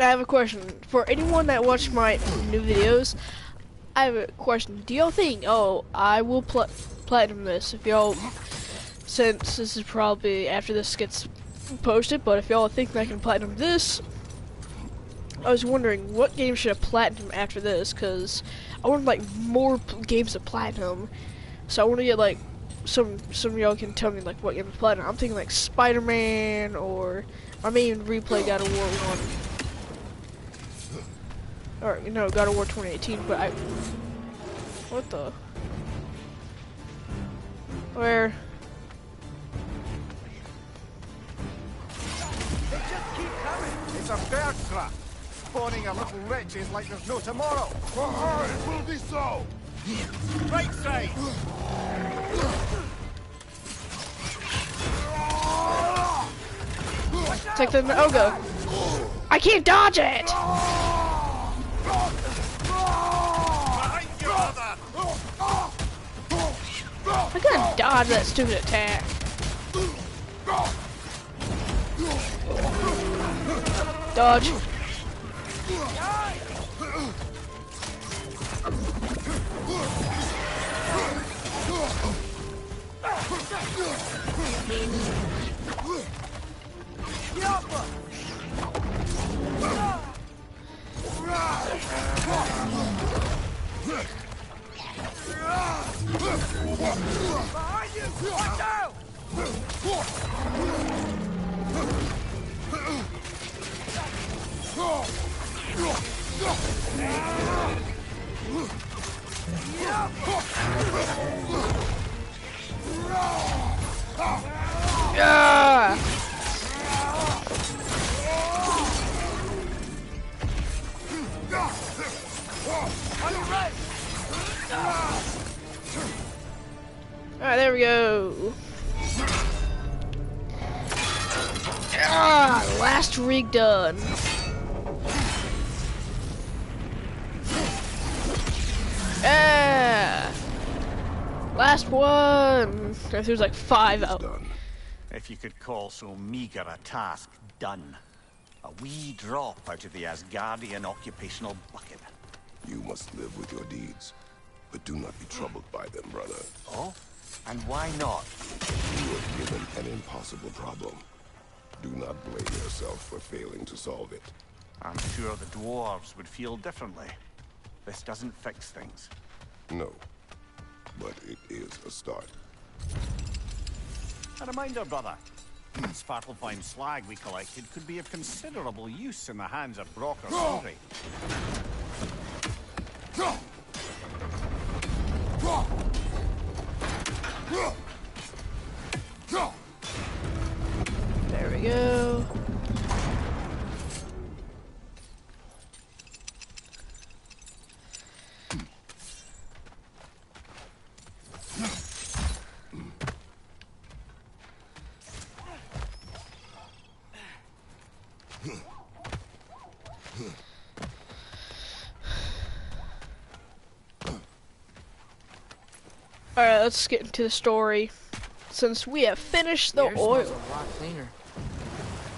I have a question for anyone that watched my new videos. I have a question. Do y'all think, oh, I will platinum this if y'all since this is probably after this gets posted, but if y'all think I can platinum this, I was wondering what game should I platinum after this, because I want like more games to platinum. So I want to get like some of y'all can tell me like what game to platinum. I'm thinking like Spider-Man, or I may even replay God of War 1. Or you know, God of War 2018, but I what the where It's a bird trap. Spawning a little wretches like there's no tomorrow. For her, it will be so. Right side. take the Oga. I can't dodge it. Behind you, other. I couldn't dodge that stupid attack. Dodge. Behind you! Watch out! Yeah. Alright, there we go. Ah, last rig done. Yeah. Last one. There's like 5 out. Done. If you could call so meager a task done. A wee drop out of the Asgardian occupational bucket. You must live with your deeds, but do not be troubled by them, brother. Oh? And why not? You were given an impossible problem. Do not blame yourself for failing to solve it. I'm sure the dwarves would feel differently. This doesn't fix things. No, but it is a start. A reminder, brother. This Svartalfheim slag we collected could be of considerable use in the hands of Brock or Sindri. There we go. Alright, let's get into the story. Since we have finished the air oil. smells a lot cleaner.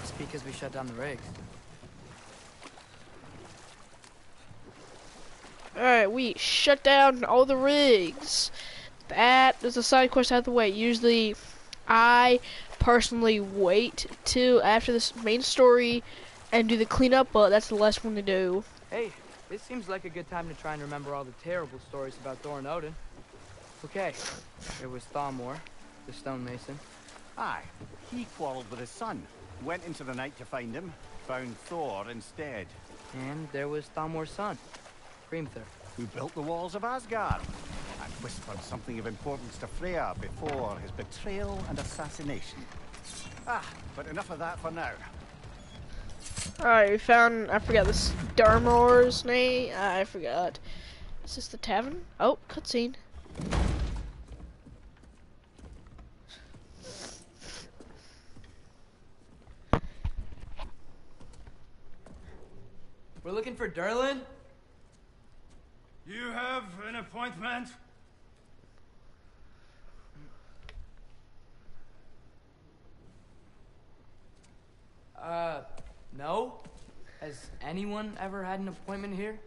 It's because we shut down the rigs. Alright, we shut down all the rigs. That is a side quest I have to wait. Usually, I personally wait till after this main story and do the cleanup, but that's the last one to do. Hey, this seems like a good time to try and remember all the terrible stories about Thor and Odin. Okay, there was Thalmor, the stonemason. Aye, he quarreled with his son. Went into the night to find him. Found Thor instead. And there was Thalmor's son, Hrimthur. Who built the walls of Asgard. And whispered something of importance to Freya before his betrayal and assassination. Ah, but enough of that for now. Alright, we found, I forgot this Darmor's name. I forgot. Is this the tavern? Oh, cutscene. We're looking for Durlin? You have an appointment? No? Has anyone ever had an appointment here?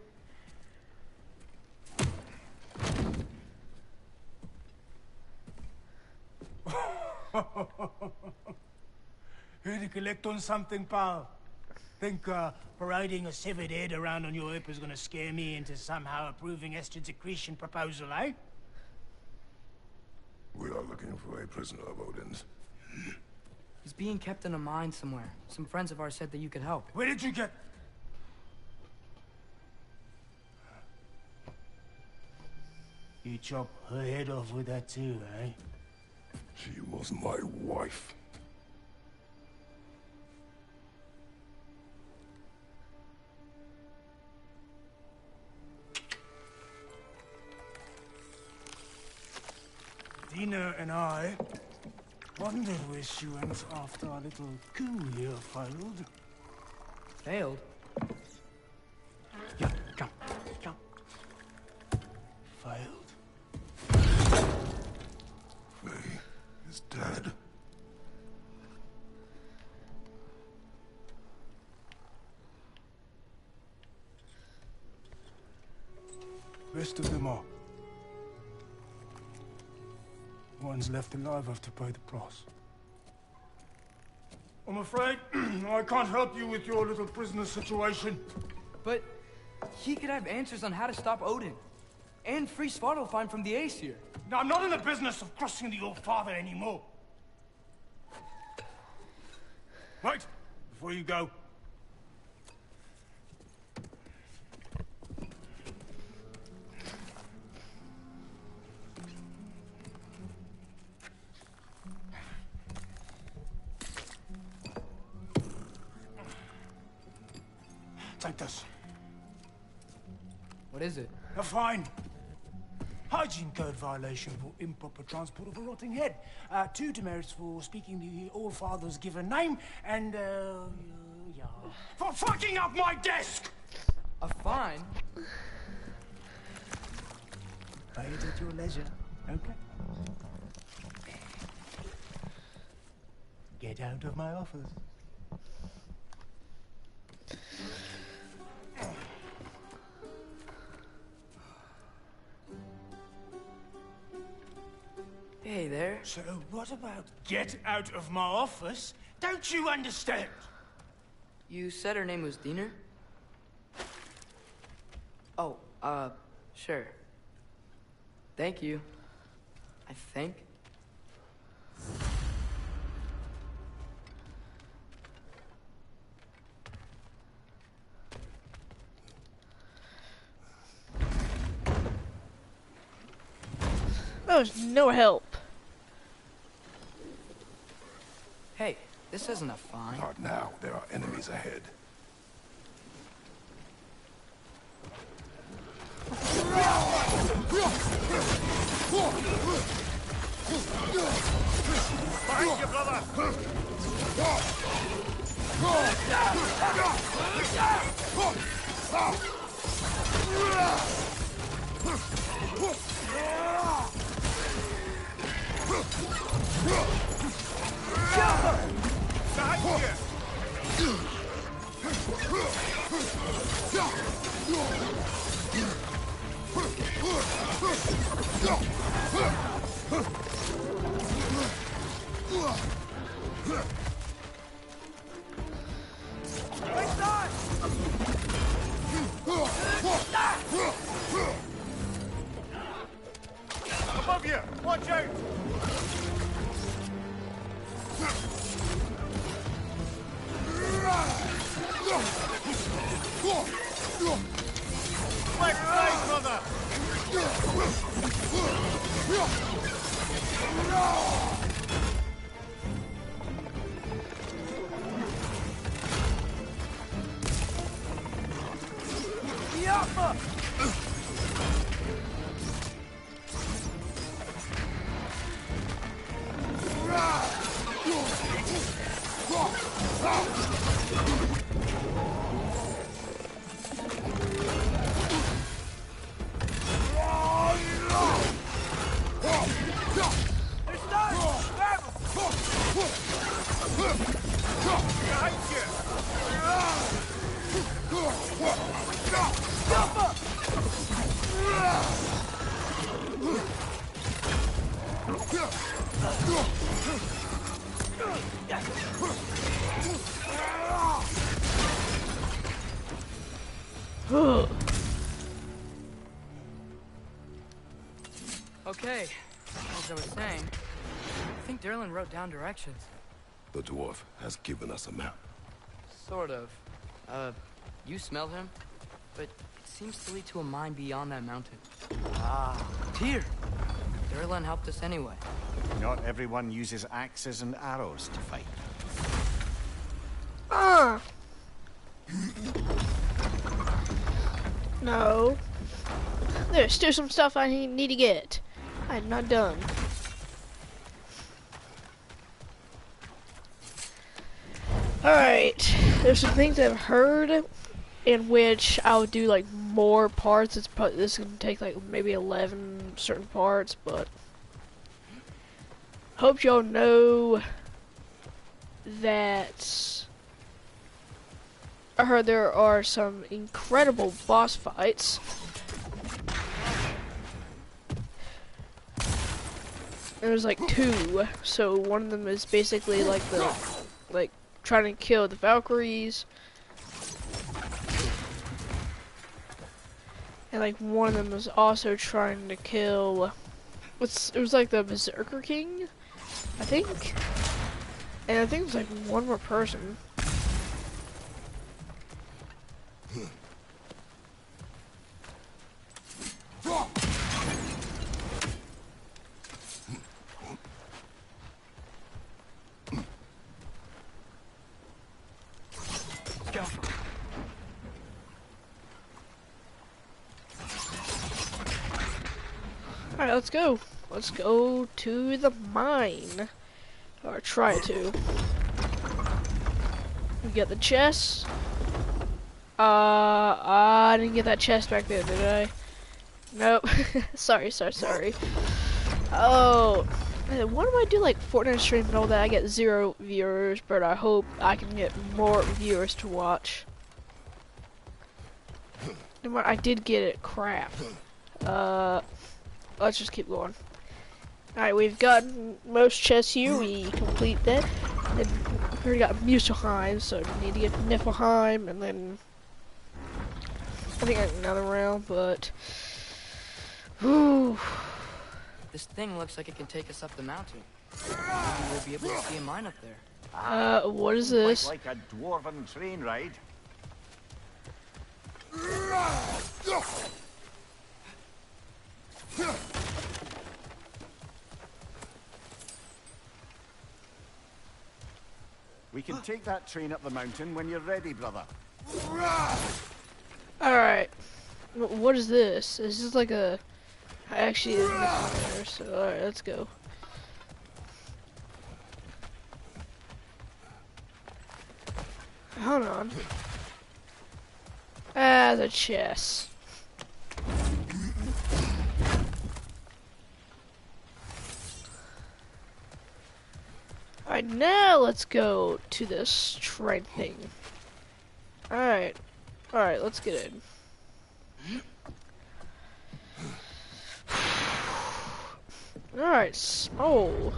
recollect on something, pal? Think parading a severed head around on your hip is gonna scare me into somehow approving Estrid's accretion proposal, eh? We are looking for a prisoner of Odin's. He's being kept in a mine somewhere. Some friends of ours said that you could help. Where did you get... You chop her head off with that too, eh? She was my wife. Dina and I wondered where she went after our little coup here failed. Failed? Yeah, come. Failed. Faye is dead. Rest of them are. One's left alive have to pay the price. I'm afraid I can't help you with your little prisoner situation. But he could have answers on how to stop Odin. And free Svartalfheim from the Ace here. Now, I'm not in the business of crossing the old father anymore. Right, before you go. Take this. What is it? A fine. Hygiene code violation for improper transport of a rotting head. 2 demerits for speaking the All-Father's given name, and, yeah. For fucking up my desk! A fine? Pay it at your leisure, okay? Get out of my office. Hey there. So what about get out of my office? Don't you understand? You said her name was Diener? Oh, sure. Thank you. I think. That was no help. Hey, this isn't a fine. Not now. There are enemies ahead. Behind you, brother! Above you! Watch out! Left side, brother! Okay, as I was saying, I think Derlin wrote down directions. The dwarf has given us a map. Sort of. You smell him? But it seems to lead to a mine beyond that mountain. Ah, Tyr! Derlin helped us anyway. Not everyone uses axes and arrows to fight. Ah! No. There's still some stuff I need to get. I'm not done. Alright. There's some things I've heard in which I would do like more parts. This is gonna take like maybe 11 certain parts, but hope y'all know that I heard there are some incredible boss fights. There's like 2, so one of them is basically like trying to kill the Valkyries, and like one of them was also trying to kill it was like the Berserker King, I think, and I think it was like one more person. Alright, let's go. Let's go to the mine. Or try to. We get the chest. I didn't get that chest back there, did I? Nope. sorry. Oh. Why do I do like Fortnite stream and all that? I get 0 viewers, but I hope I can get more viewers to watch. I did get it. Crap. Let's just keep going. Alright, we've gotten most chests here. We complete that. And we already got Muspelheim, so we need to get Niflheim, and then I think I got another round, but whew. This thing looks like it can take us up the mountain. We'll be able to see a mine up there. What is this? Like a dwarven train ride. We can take that train up the mountain when you're ready, brother. Alright. What is this? Is this like a... Actually, there's nothing there, so alright, let's go. Hold on. Ah, the chest. Alright, now let's go to this train thing. Alright. Alright, let's get in. Alright, oh.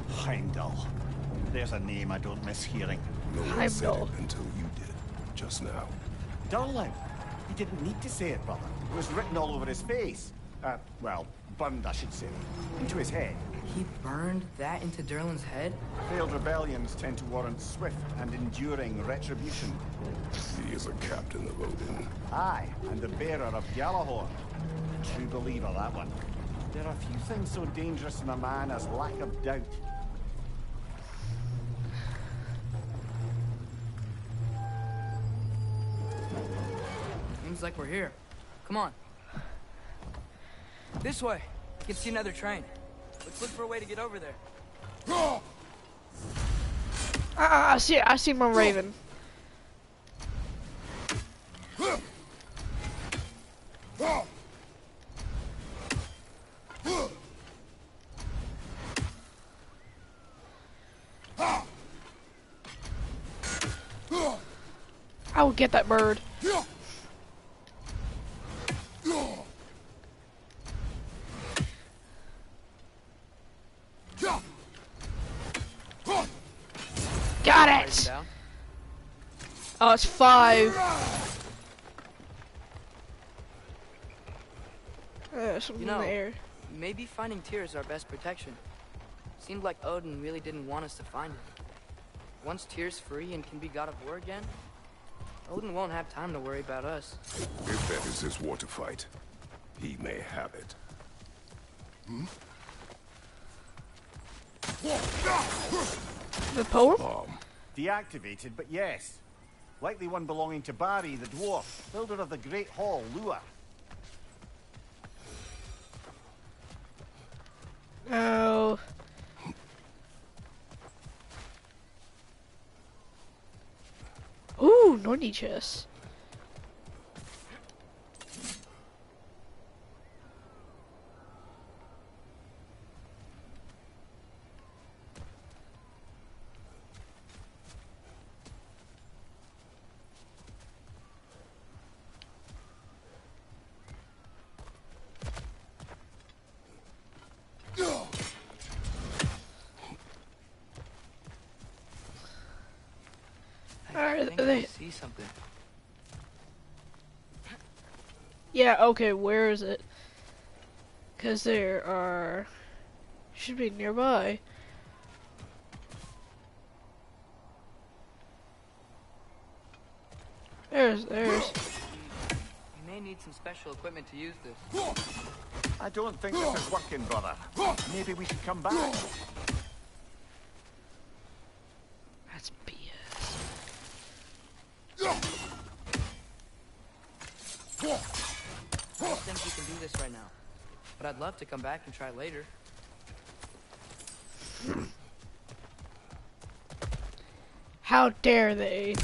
Heimdall. There's a name I don't miss hearing. No one said it until you did, just now. Darling, he didn't need to say it, brother. It was written all over his face. Well, burned, I should say. Into his head. He burned that into Derlin's head? Failed rebellions tend to warrant swift and enduring retribution. He is a captain of Odin. Aye, and the bearer of Gjallarhorn. A true believer, that one. There are few things so dangerous in a man as lack of doubt. Seems like we're here. Come on. This way. You can see another train. Let's look for a way to get over there. I see my raven. I will get that bird. Got it! Oh, it's 5. Something You know, there. maybe finding Tyr is our best protection. Seemed like Odin really didn't want us to find it. Once Tyr's free and can be God of War again, Odin won't have time to worry about us. If that is his war to fight, he may have it. The poem? Bomb. Deactivated, but yes. Likely one belonging to Barry, the dwarf, builder of the Great Hall, Lua. Oh. Ooh, Nordy chest. I think I see something. Yeah, okay, where is it? Because there are... should be nearby. There's... You may need some special equipment to use this. I don't think this is working, brother. Maybe we should come back. That's BS. I don't think we can do this right now. But I'd love to come back and try later. How dare they?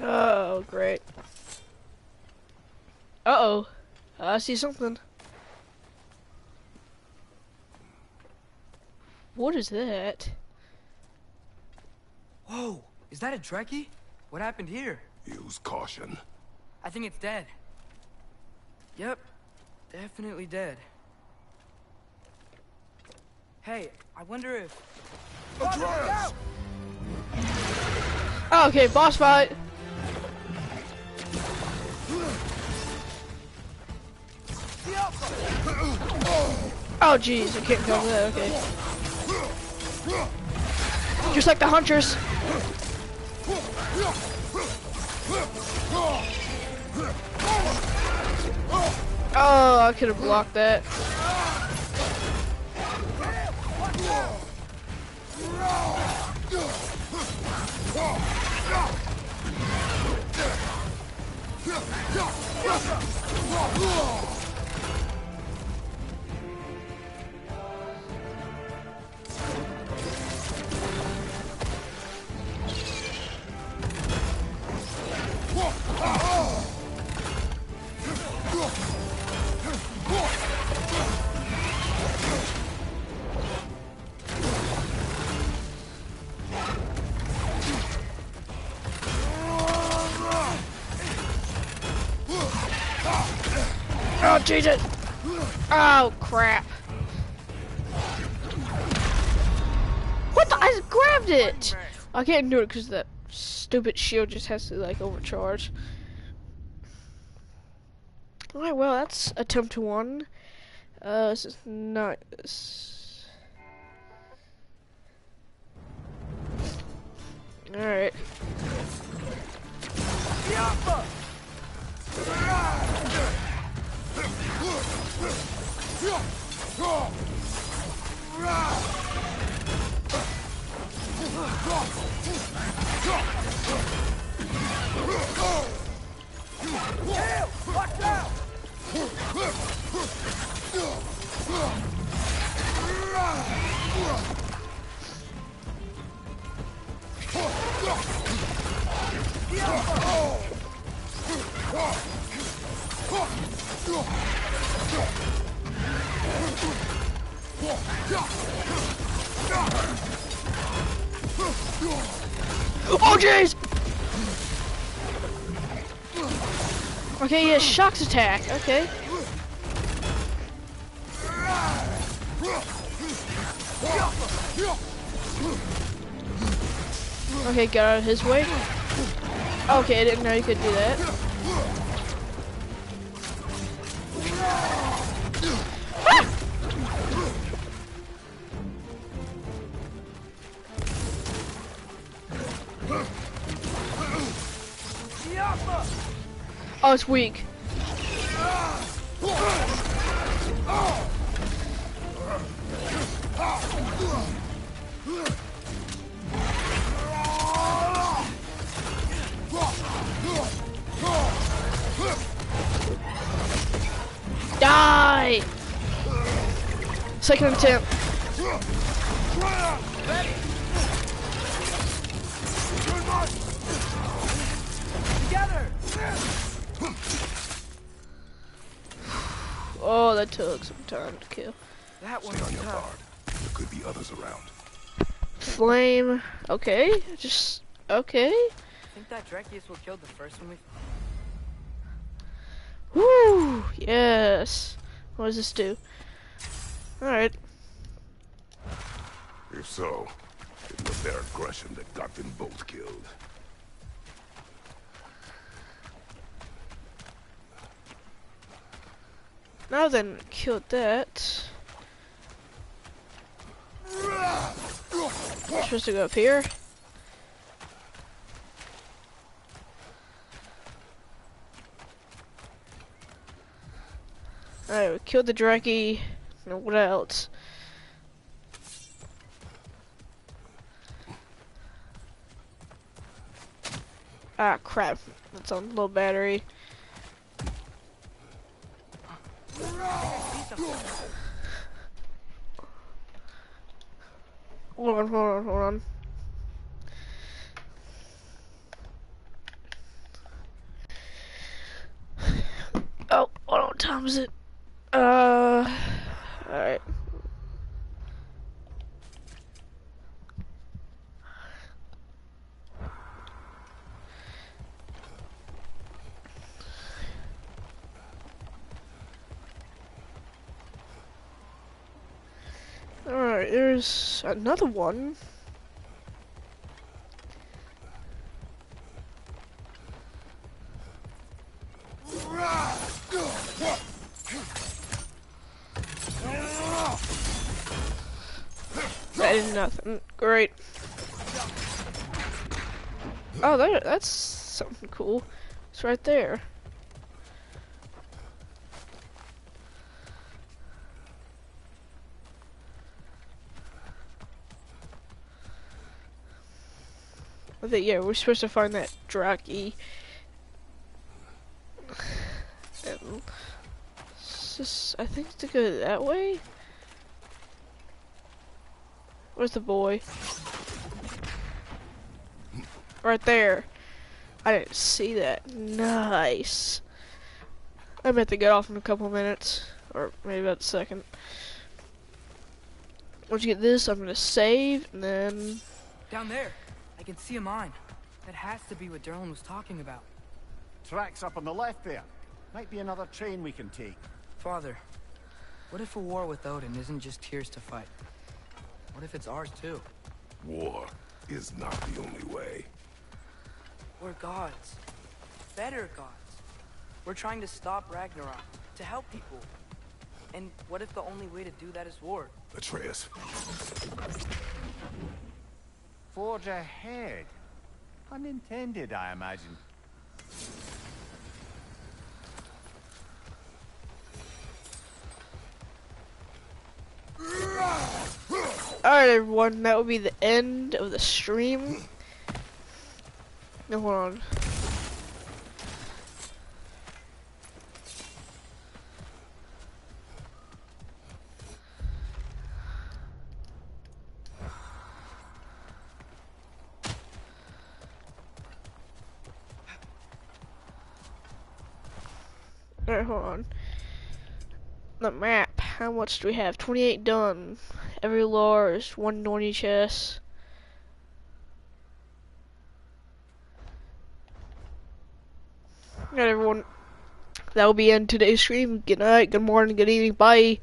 Oh, great. Uh-oh. I see something. What is that? Whoa! Is that a Trekkie? What happened here? Use caution. I think it's dead. Yep. Definitely dead. Hey, I wonder if... Atreus! Oh, okay, boss fight. Oh, jeez, I can't cover that, okay. Just like the Hunters. Oh, I could have blocked that. Oh, Jesus! Oh, crap. What the? I grabbed it! I can't do it because that stupid shield just has to, like, overcharge. Alright, well, that's attempt 1. This is not... Alright. Watch out! Oh, jeez! Okay, yeah, shocks attack. Okay. Okay, get out of his way. Okay, I didn't know you could do that. Oh, it's weak. Die! Second attempt. Together! Oh, that took some time to kill. That Stay one's on your guard. tough. There could be others around. Flame. Okay, just okay. I think that Dreki is what killed the first one we... Woo! Yes. What does this do? Alright. If so, it was their aggression that got them both killed. Now then, killed that. Supposed to go up here. Alright, we killed the Dreki. Now what else? Ah, crap. That's on low battery. Hold on, hold on, hold on. Oh, what time is it? Alright. Alright, there's another one. That is nothing. Great. Oh, that's something cool. It's right there. I think, yeah, we're supposed to find that Draki. And I think to go that way? Where's the boy? Right there. I didn't see that. Nice. I meant to get off in a couple minutes. Or maybe about a second. Once you get this, I'm gonna save, and then... Down there! I can see a mine. That has to be what Derlin was talking about. Tracks up on the left there. Might be another train we can take. Father, what if a war with Odin isn't just tears to fight? What if it's ours too? War is not the only way. We're gods. Better gods. We're trying to stop Ragnarok, to help people. And what if the only way to do that is war? Atreus. Forge ahead. Unintended, I imagine. Alright everyone, that will be the end of the stream. No, hold on. Alright, hold on. The map. How much do we have? 28 done. Every lore is 1 on each chest. Alright everyone. That will be end today's stream. Good night, good morning, good evening, bye.